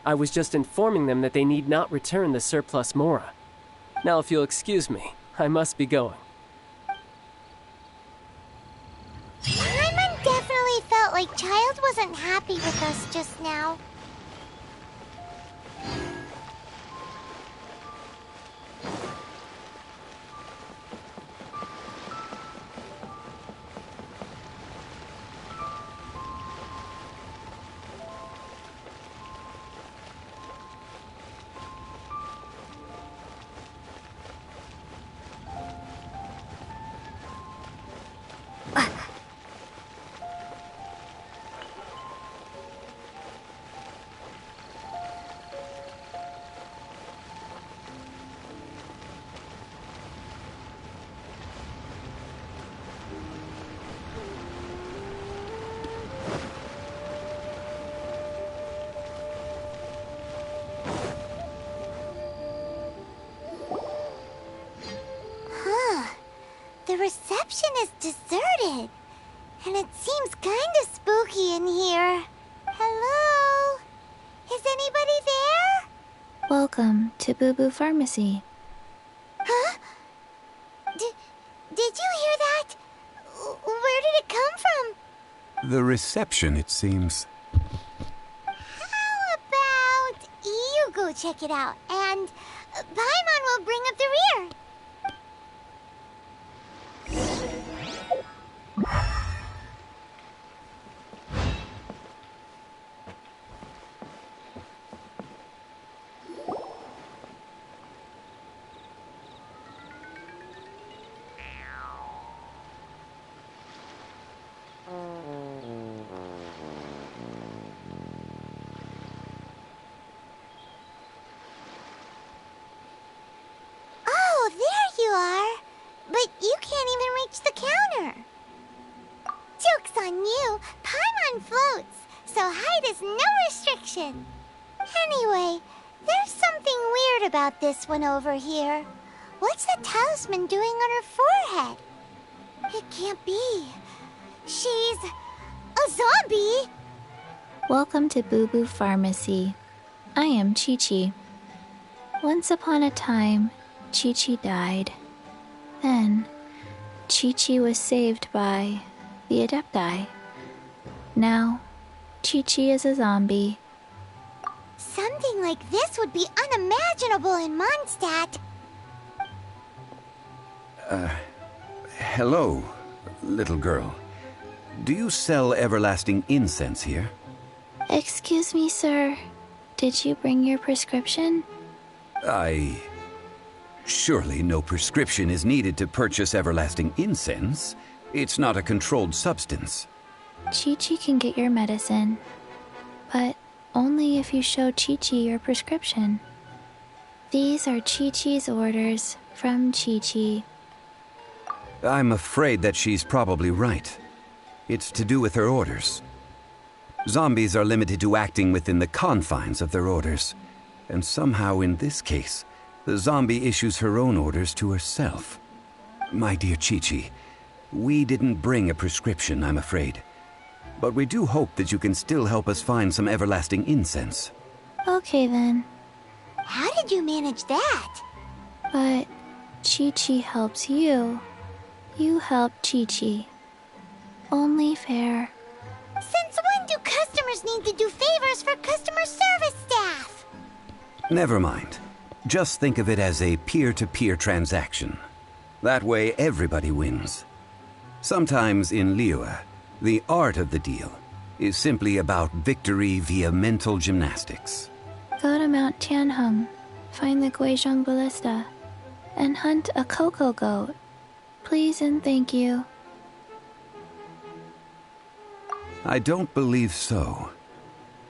I was just informing them that they need not return the surplus Mora. Now, if you'll excuse me, I must be going. Paimon definitely felt like Child wasn't happy with us just now. The reception is deserted, and it seems kinda spooky in here. Hello? Is anybody there? Welcome to Boo Boo Pharmacy. Huh? Did you hear that? Where did it come from? The reception, it seems. How about you go check it out, and Paimon will bring up the rear. Oh, there you are. But you can't even reach the counter. Joke's on you. Paimon floats, so height is no restriction. Anyway, there's something weird about this one over here. What's the talisman doing on her forehead? It can't be. She's a zombie. Welcome to Boo Boo Pharmacy. I am Chi-Chi. Once upon a time, Chi-Chi died. Then, Chi-Chi was saved by the Adepti. Now, Chi-Chi is a zombie. Something like this would be unimaginable in Mondstadt. Hello, little girl. Do you sell everlasting incense here? Excuse me, sir. Did you bring your prescription? Surely no prescription is needed to purchase everlasting incense. It's not a controlled substance. Chi-Chi can get your medicine. But only if you show Chi-Chi your prescription. These are Chi-Chi's orders from Chi-Chi. I'm afraid that she's probably right. It's to do with her orders. Zombies are limited to acting within the confines of their orders. And somehow in this case, the zombie issues her own orders to herself. My dear Chi-Chi, we didn't bring a prescription, I'm afraid. But we do hope that you can still help us find some everlasting incense. Okay then. How did you manage that? But Chi-Chi helps you. You help Chi-Chi. Only fair. Since when do customers need to do favors for customer service staff? Never mind. Just think of it as a peer-to-peer transaction. That way everybody wins. Sometimes in Liyue, the art of the deal is simply about victory via mental gymnastics. Go to Mount Tianheng, find the Guizhong Ballista, and hunt a cocoa goat. Please and thank you. I don't believe so.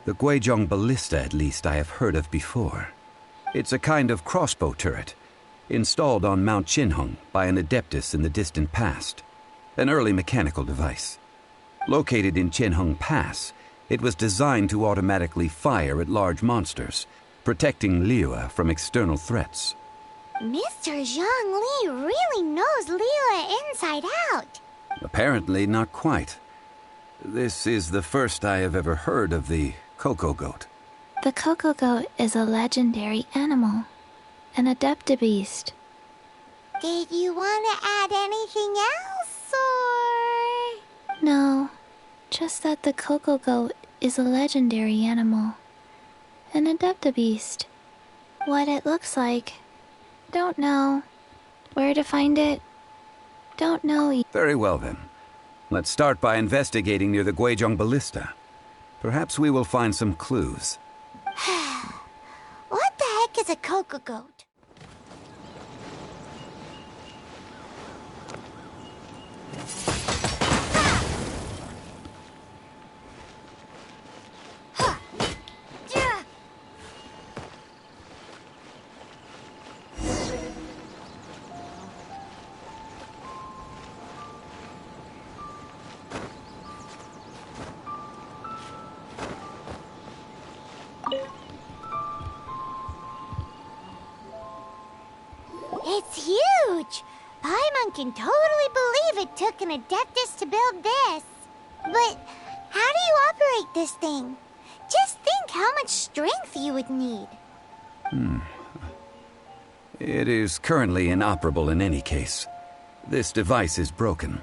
The Guizhong Ballista, at least, I have heard of before. It's a kind of crossbow turret, installed on Mount Qinheng by an adeptus in the distant past. An early mechanical device. Located in Qinheng Pass, it was designed to automatically fire at large monsters, protecting Liyue from external threats. Mr. Zhang Li really knows Liyue inside out. Apparently not quite. This is the first I have ever heard of the cocoa goat. The cocoa goat is a legendary animal, an adeptabeast. Did you want to add anything else, or...? No, just that the cocoa goat is a legendary animal, an adeptabeast. What it looks like, don't know. Where to find it, don't know. Very well then. Let's start by investigating near the Guizhong Ballista. Perhaps we will find some clues. What the heck is a cocoa goat? It's huge! Paimon can totally believe it took an adeptus to build this. But how do you operate this thing? Just think how much strength you would need. It is currently inoperable in any case. This device is broken.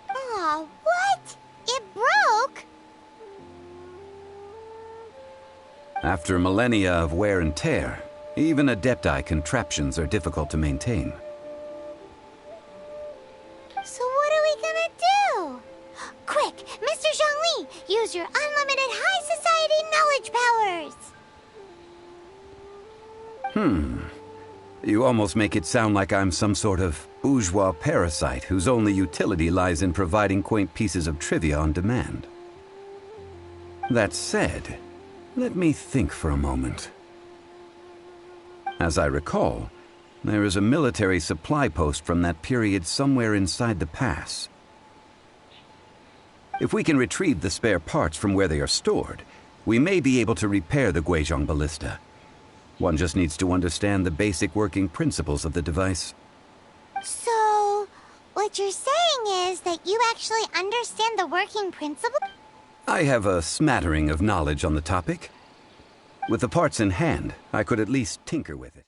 Aw, what? It broke? After millennia of wear and tear, even Adepti contraptions are difficult to maintain. So what are we gonna do? Quick, Mr. Zhangli, use your unlimited high society knowledge powers! You almost make it sound like I'm some sort of bourgeois parasite whose only utility lies in providing quaint pieces of trivia on demand. That said, let me think for a moment. As I recall, there is a military supply post from that period somewhere inside the pass. If we can retrieve the spare parts from where they are stored, we may be able to repair the Guizhong Ballista. One just needs to understand the basic working principles of the device. So, what you're saying is that you actually understand the working principle? I have a smattering of knowledge on the topic. With the parts in hand, I could at least tinker with it.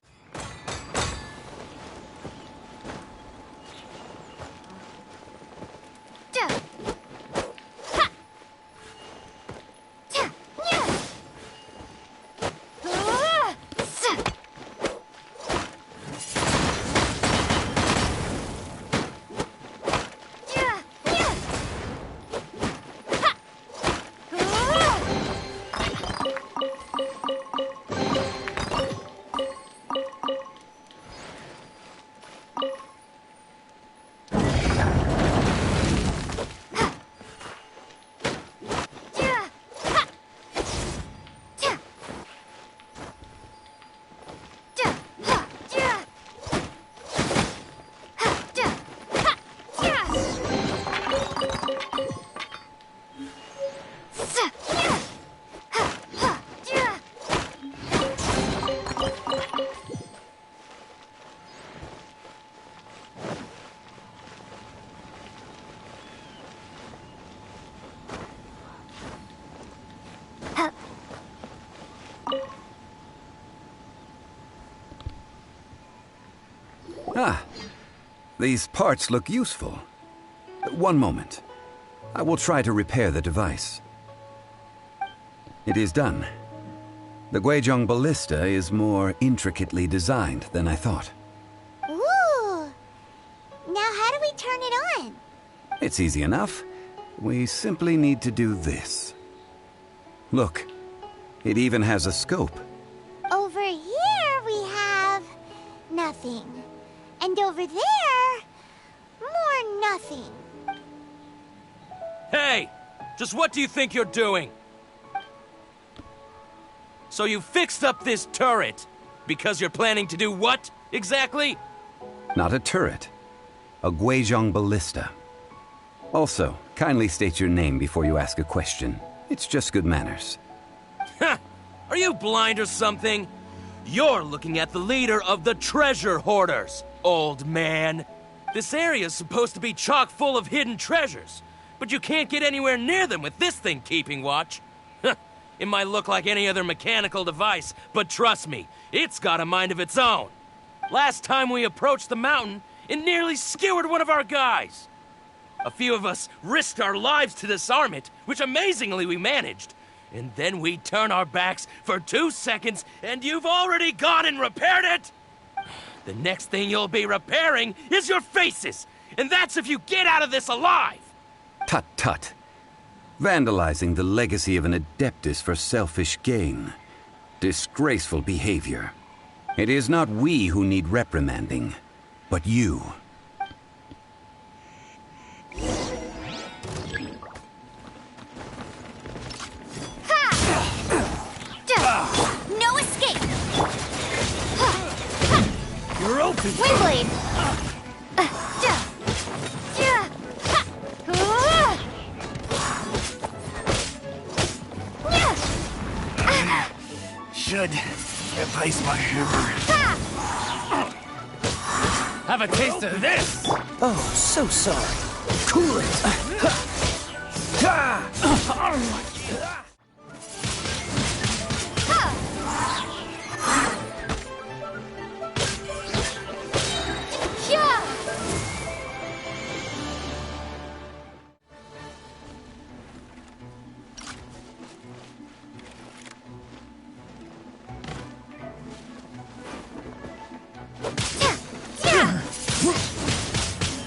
Ah, these parts look useful. One moment. I will try to repair the device. It is done. The Guizhong ballista is more intricately designed than I thought. Ooh! Now how do we turn it on? It's easy enough. We simply need to do this. Look, it even has a scope. Over here we have nothing. And over there, more nothing. Hey! Just what do you think you're doing? So you fixed up this turret because you're planning to do what, exactly? Not a turret. A Guizhong ballista. Also, kindly state your name before you ask a question. It's just good manners. Ha! Are you blind or something? You're looking at the leader of the treasure hoarders, old man. This area's supposed to be chock full of hidden treasures, but you can't get anywhere near them with this thing keeping watch. It might look like any other mechanical device, but trust me, it's got a mind of its own. Last time we approached the mountain, it nearly skewered one of our guys. A few of us risked our lives to disarm it, which amazingly we managed. And then we turn our backs for 2 seconds, and you've already gone and repaired it? The next thing you'll be repairing is your faces, and that's if you get out of this alive! Tut tut. Vandalizing the legacy of an Adeptus for selfish gain. Disgraceful behavior. It is not we who need reprimanding, but you. No escape! You're open! Windblade! Should replace my hammer. Have a taste of this! Oh, so sorry. Cool it!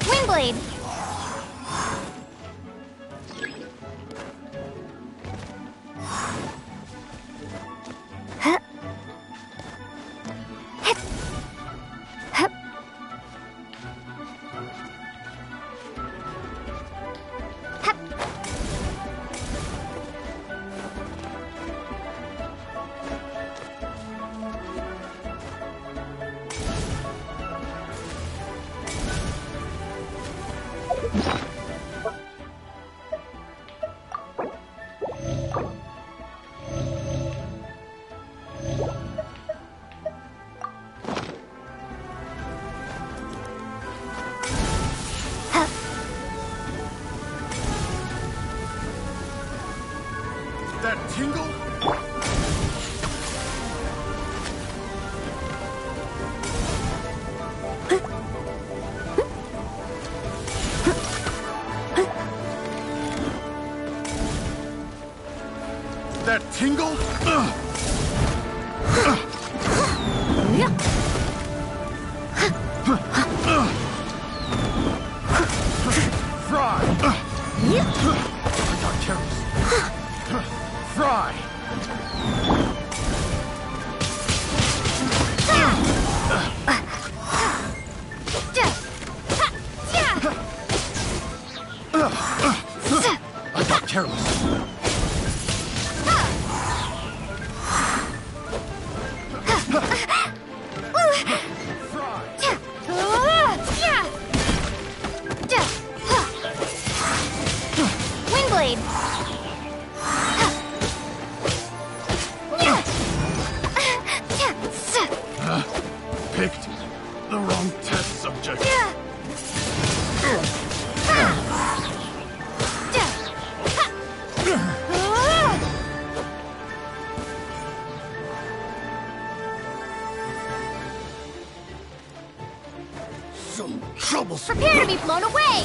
Windblade! That tingle? That tingle? Fry! I got terrors. Fry! I got terrors. Windblade! Picked the wrong test subject. So troublesome. Prepare to be blown away!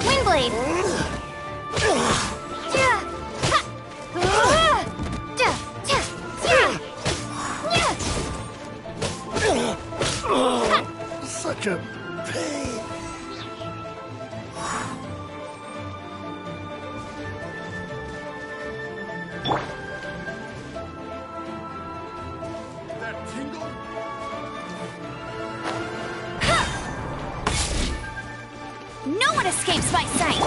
Windblade! Such a pain. That tingle? No one escapes my sight!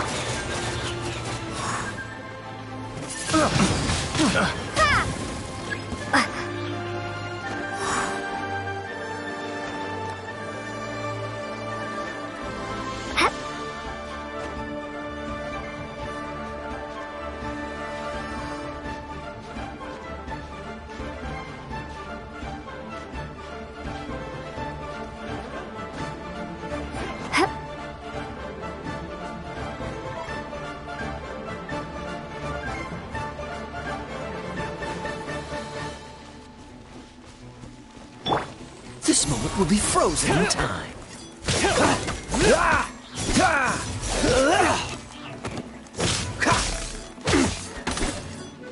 This moment will be frozen in time.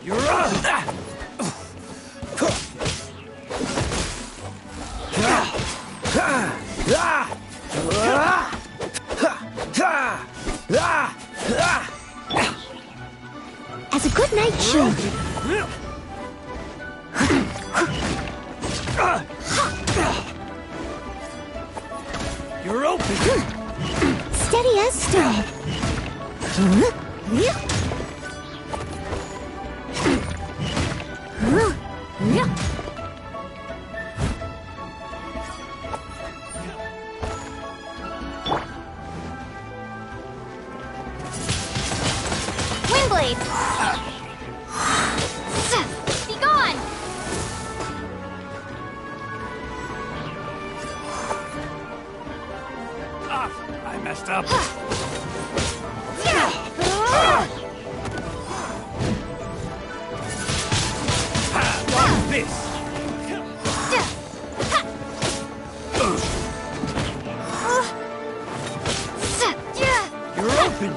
You're up! As a good night shield. You're open! Steady as stone. Windblade! Be gone! I messed up. This! You're open!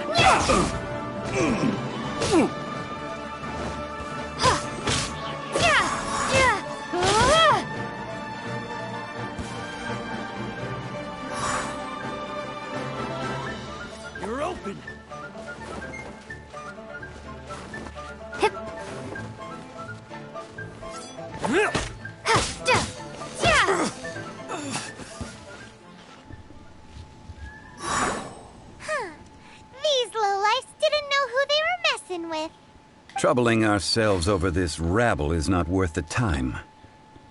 You're open! These lowlifes didn't know who they were messing with. Troubling ourselves over this rabble is not worth the time.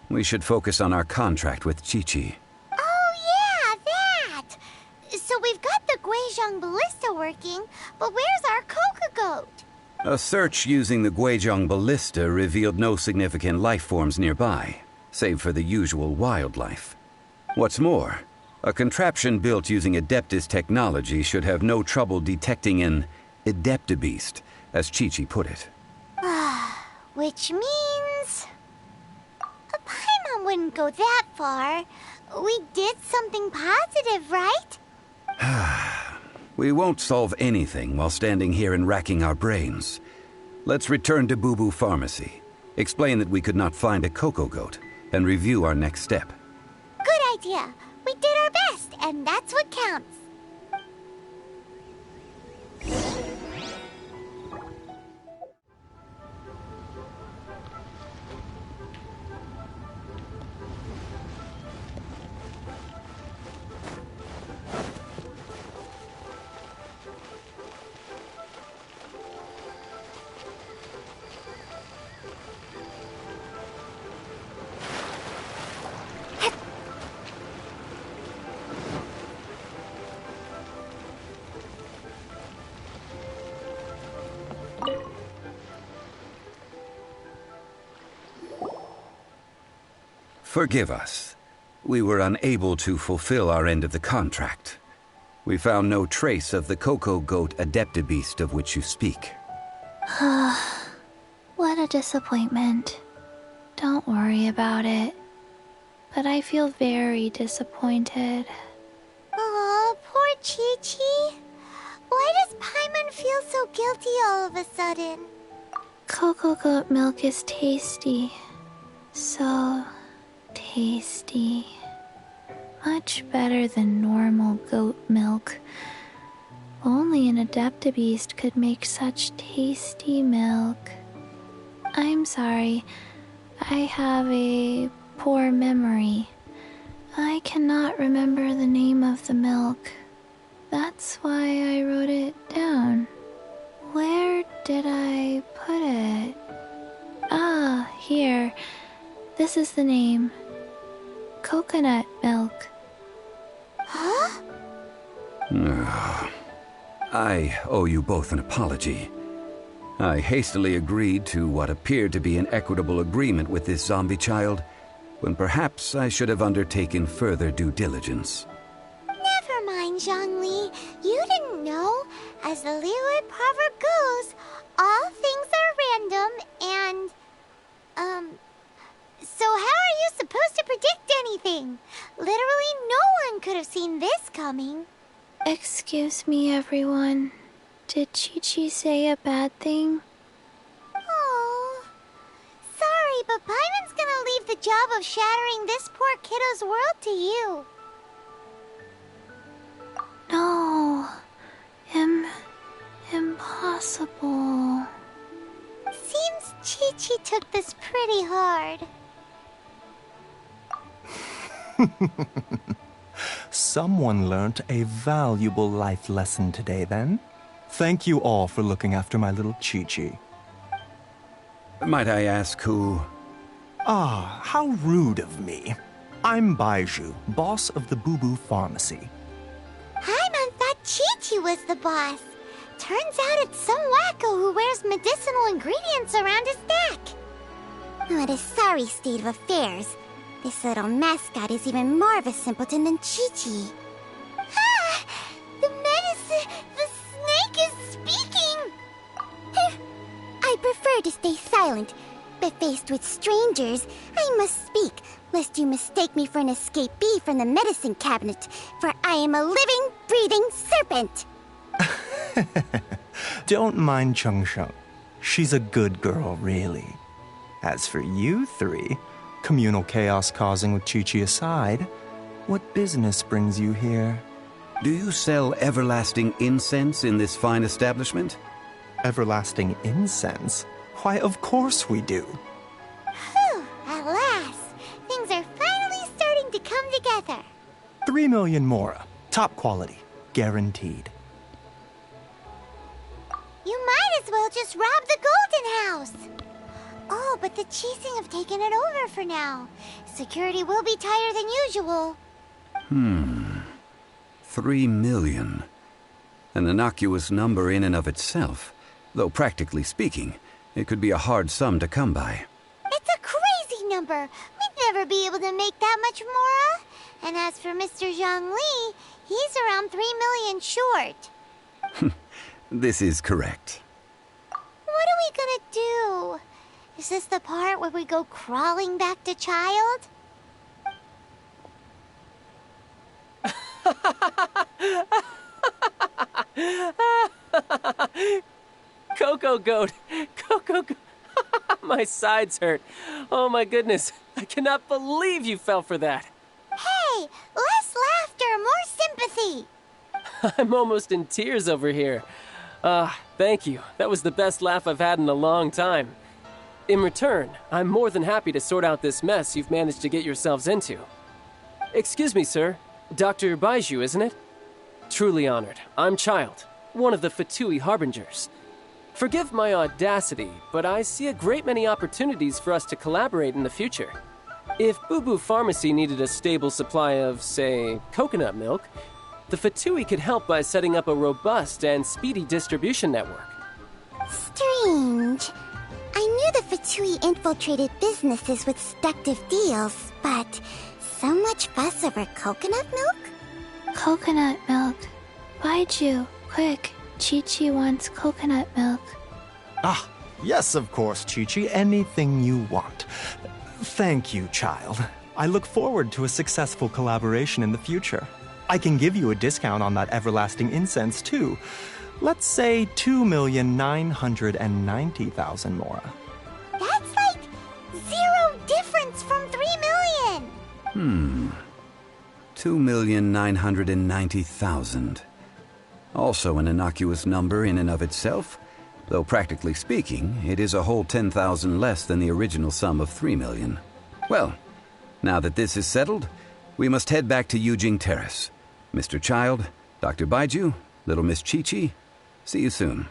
We should focus on our contract with Chi-Chi. Oh, yeah, that! So we've got the Guizhong ballista working, but where's our Coca goat? A search using the Guizhong ballista revealed no significant life forms nearby, save for the usual wildlife. What's more, a contraption built using Adeptus technology should have no trouble detecting an Adeptabeast, as Chi-Chi put it. Which means... Paimon wouldn't go that far. We did something positive, right? We won't solve anything while standing here and racking our brains. Let's return to Boo Boo Pharmacy, explain that we could not find a Coco Goat, and review our next step. Good idea. We did our best, and that's what counts. Forgive us. We were unable to fulfill our end of the contract. We found no trace of the cocoa goat adeptabeast of which you speak. What a disappointment. Don't worry about it. But I feel very disappointed. Aw, poor Chi-Chi. Why does Paimon feel so guilty all of a sudden? Cocoa goat milk is tasty. So tasty. Much better than normal goat milk. Only an adeptabeast could make such tasty milk. I'm sorry. I have a poor memory. I cannot remember the name of the milk. That's why I wrote it down. Where did I put it? Ah, here. This is the name. Coconut milk. Huh? I owe you both an apology. I hastily agreed to what appeared to be an equitable agreement with this zombie child, when perhaps I should have undertaken further due diligence. Never mind, Zhongli. You didn't know. As the Liyue proverb goes, all things are random and... So how are you supposed to predict anything? Literally no one could have seen this coming. Excuse me, everyone. Did Chi-Chi say a bad thing? Oh, sorry, but Paimon's gonna leave the job of shattering this poor kiddo's world to you. No. Impossible. Seems Chi-Chi took this pretty hard. Someone learnt a valuable life lesson today, then. Thank you all for looking after my little Chi-Chi. Might I ask who... Ah, how rude of me. I'm Baiju, boss of the Boo Boo Pharmacy. Paimon thought Chi-Chi was the boss. Turns out it's some wacko who wears medicinal ingredients around his neck. What a sorry state of affairs. This little mascot is even more of a simpleton than Chi-Chi. Ah! The snake is speaking! I prefer to stay silent, but faced with strangers, I must speak, lest you mistake me for an escapee from the medicine cabinet, for I am a living, breathing serpent! Don't mind Chung Sheng. She's a good girl, really. As for you three, communal chaos causing with Chi-Chi aside, what business brings you here? Do you sell everlasting incense in this fine establishment? Everlasting incense? Why, of course we do. Phew, at last! Things are finally starting to come together. 3 million mora. Top quality. Guaranteed. You might as well just rob the Golden House! Oh, but the Cheesing have taken it over for now. Security will be tighter than usual. 3 million. An innocuous number in and of itself, though practically speaking, it could be a hard sum to come by. It's a crazy number. We'd never be able to make that much mora. And as for Mr. Zhongli, he's around 3 million short. This is correct. What are we gonna do? Is this the part where we go crawling back to Child? Cocoa goat! Cocoa goat! My sides hurt. Oh my goodness. I cannot believe you fell for that. Hey! Less laughter, more sympathy! I'm almost in tears over here. Thank you. That was the best laugh I've had in a long time. In return, I'm more than happy to sort out this mess you've managed to get yourselves into. Excuse me, sir. Dr. Baiju, isn't it? Truly honored. I'm Child, one of the P2-I Harbingers. Forgive my audacity, but I see a great many opportunities for us to collaborate in the future. If Boo Boo Pharmacy needed a stable supply of, say, coconut milk, the P2-I could help by setting up a robust and speedy distribution network. Strange. I knew the P2-I infiltrated businesses with seductive deals, but so much fuss over coconut milk? Coconut milk. Baiju, quick. Chi-Chi wants coconut milk. Ah, yes, of course, Chi-Chi. Anything you want. Thank you, child. I look forward to a successful collaboration in the future. I can give you a discount on that everlasting incense, too. Let's say 2,990,000 more. That's like 0 difference from 3 million. 2,990,000. Also an innocuous number in and of itself, though practically speaking, it is a whole 10,000 less than the original sum of 3 million. Well, now that this is settled, we must head back to Yujing Terrace. Mr. Child, Dr. Baiju, little Miss Chi-Chi, see you soon.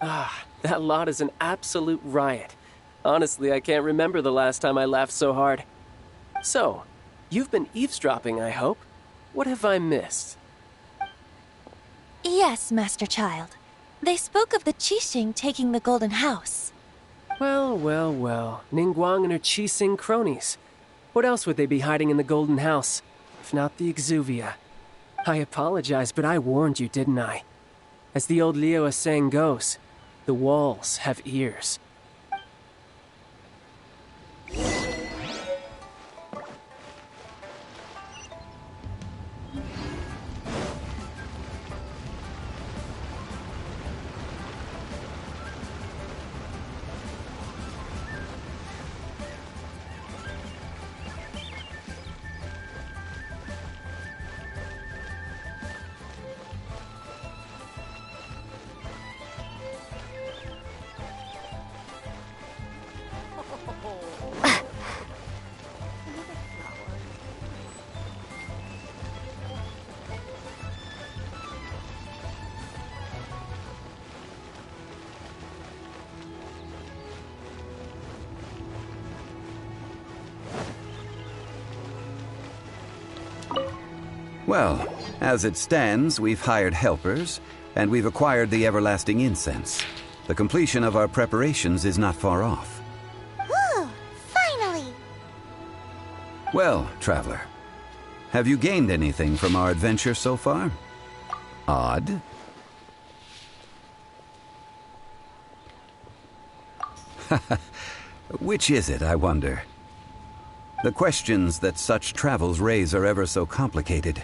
Ah, that lot is an absolute riot. Honestly, I can't remember the last time I laughed so hard. So, you've been eavesdropping, I hope. What have I missed? Yes, Master Child. They spoke of the Qixing taking the Golden House. Well, well, well. Ningguang and her Qixing cronies. What else would they be hiding in the Golden House, if not the Exuvia? I apologize, but I warned you, didn't I? As the old Liu saying goes, the walls have ears. Well, as it stands, we've hired helpers, and we've acquired the everlasting incense. The completion of our preparations is not far off. Whew, finally! Well, traveler, have you gained anything from our adventure so far? Odd? Which is it, I wonder? The questions that such travels raise are ever so complicated.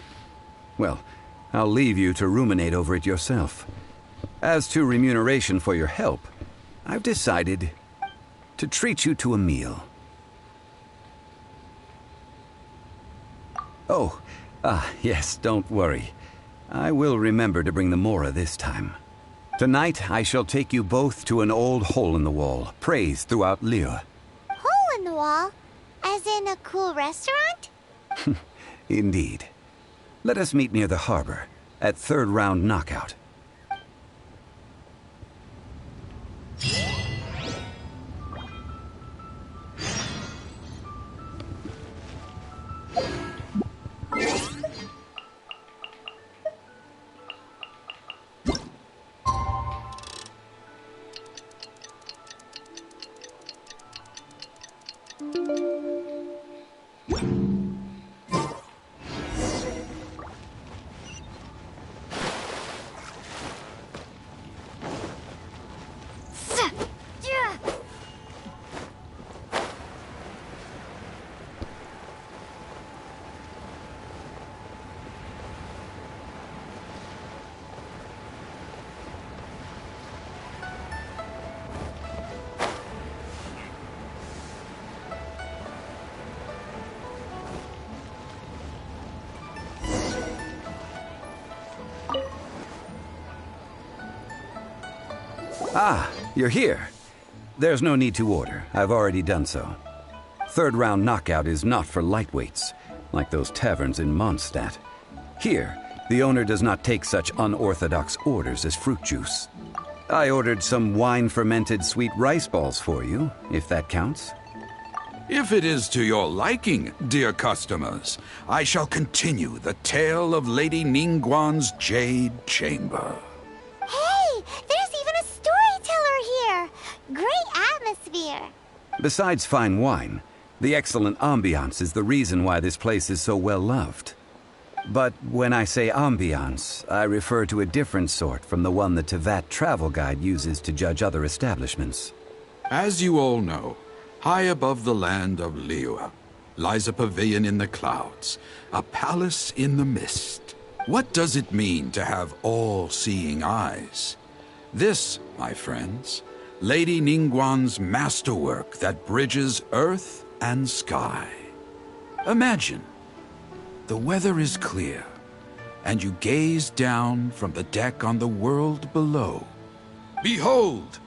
Well, I'll leave you to ruminate over it yourself. As to remuneration for your help, I've decided to treat you to a meal. Oh, yes, don't worry. I will remember to bring the Mora this time. Tonight, I shall take you both to an old hole-in-the-wall, praised throughout Liyue. Hole in the wall? As in a cool restaurant? Indeed. Let us meet near the harbor, at third round knockout. Ah, you're here. There's no need to order. I've already done so. Third round knockout is not for lightweights, like those taverns in Mondstadt. Here, the owner does not take such unorthodox orders as fruit juice. I ordered some wine-fermented sweet rice balls for you, if that counts. If it is to your liking, dear customers, I shall continue the tale of Lady Ningguang's Jade Chamber. Hey, there's even a storyteller here! Great atmosphere! Besides fine wine, the excellent ambiance is the reason why this place is so well loved. But when I say ambiance, I refer to a different sort from the one the Tevat travel guide uses to judge other establishments. As you all know, high above the land of Liyue lies a pavilion in the clouds, a palace in the mist. What does it mean to have all-seeing eyes? This, my friends, Lady Ningguang's masterwork that bridges earth and sky. Imagine, the weather is clear, and you gaze down from the deck on the world below. Behold,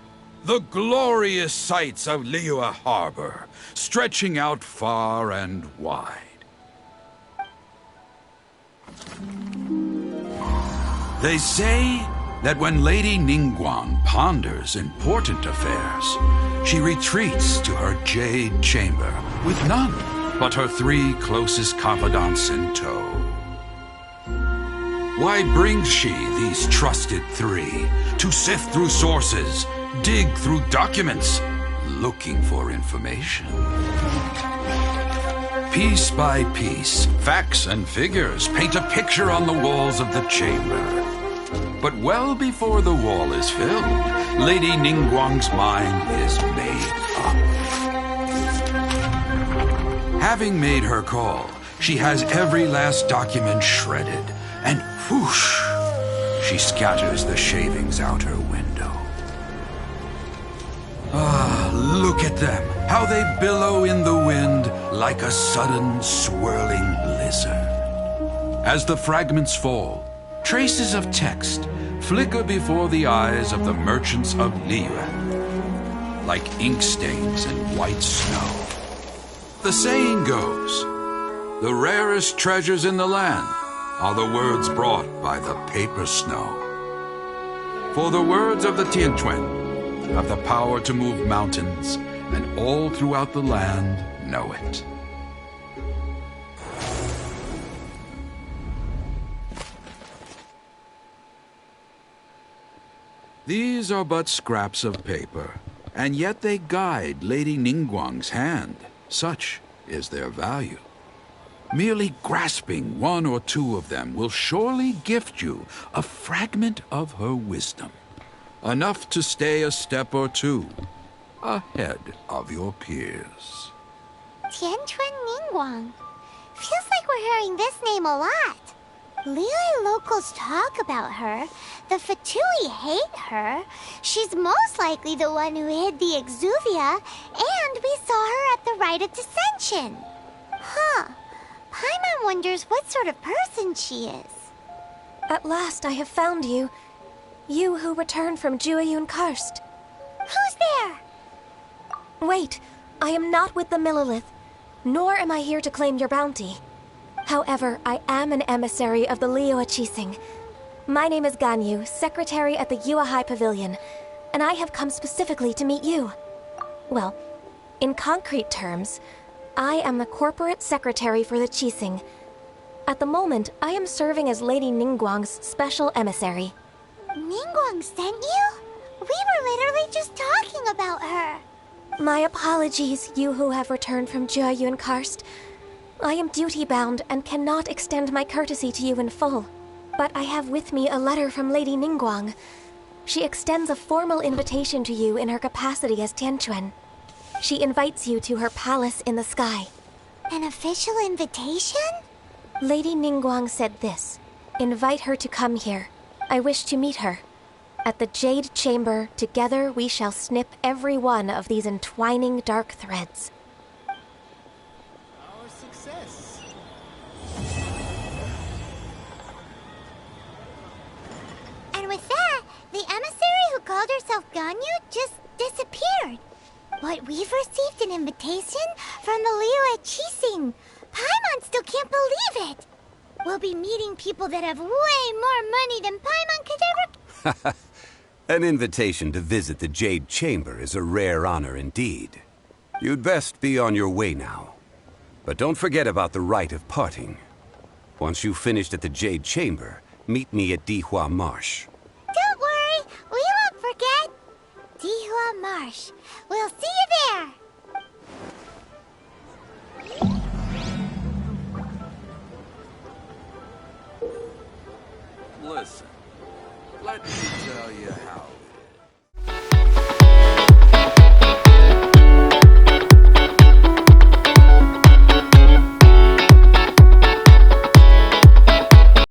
the glorious sights of Liyue Harbor, stretching out far and wide. They say that when Lady Ningguang ponders important affairs, she retreats to her jade chamber with none but her 3 closest confidants in tow. Why brings she these trusted 3 to sift through sources, dig through documents, looking for information? Piece by piece, facts and figures paint a picture on the walls of the chamber. But well before the wall is filled, Lady Ningguang's mind is made up. Having made her call, she has every last document shredded, and whoosh, she scatters the shavings out her window. Ah, look at them, how they billow in the wind like a sudden swirling blizzard. As the fragments fall, traces of text flicker before the eyes of the merchants of Liyue, like ink stains in white snow. The saying goes, the rarest treasures in the land are the words brought by the paper snow. For the words of the Tianquan have the power to move mountains, and all throughout the land know it. These are but scraps of paper, and yet they guide Lady Ningguang's hand. Such is their value. Merely grasping 1 or 2 of them will surely gift you a fragment of her wisdom, enough to stay a step or 2 ahead of your peers. Tianquan Ningguang. Feels like we're hearing this name a lot. Liyue locals talk about her. The Fatui hate her. She's most likely the one who hid the Exuvia, and we saw her at the Rite of Dissension. Huh. Paimon wonders what sort of person she is. At last I have found you. You who returned from Jueyun Karst. Who's there? Wait, I am not with the Millelith, nor am I here to claim your bounty. However, I am an emissary of the Liyue Qixing. My name is Ganyu, secretary at the Yuehai Pavilion, and I have come specifically to meet you. Well, in concrete terms, I am the corporate secretary for the Qixing. At the moment, I am serving as Lady Ningguang's special emissary. Ningguang sent you? We were literally just talking about her. My apologies, you who have returned from Jueyun Karst. I am duty-bound and cannot extend my courtesy to you in full. But I have with me a letter from Lady Ningguang. She extends a formal invitation to you in her capacity as Tianquan. She invites you to her palace in the sky. An official invitation? Lady Ningguang said this. Invite her to come here. I wish to meet her. At the Jade Chamber, together we shall snip every one of these entwining dark threads. Our success. And with that, the emissary who called herself Ganyu just disappeared. But we've received an invitation from the Liyue Qixing. Paimon still can't believe it. We'll be meeting people that have way more money than Paimon could ever... An invitation to visit the Jade Chamber is a rare honor indeed. You'd best be on your way now. But don't forget about the rite of parting. Once you've finished at the Jade Chamber, meet me at Dihua Marsh. Don't worry, we won't forget. Dihua Marsh. We'll see you there.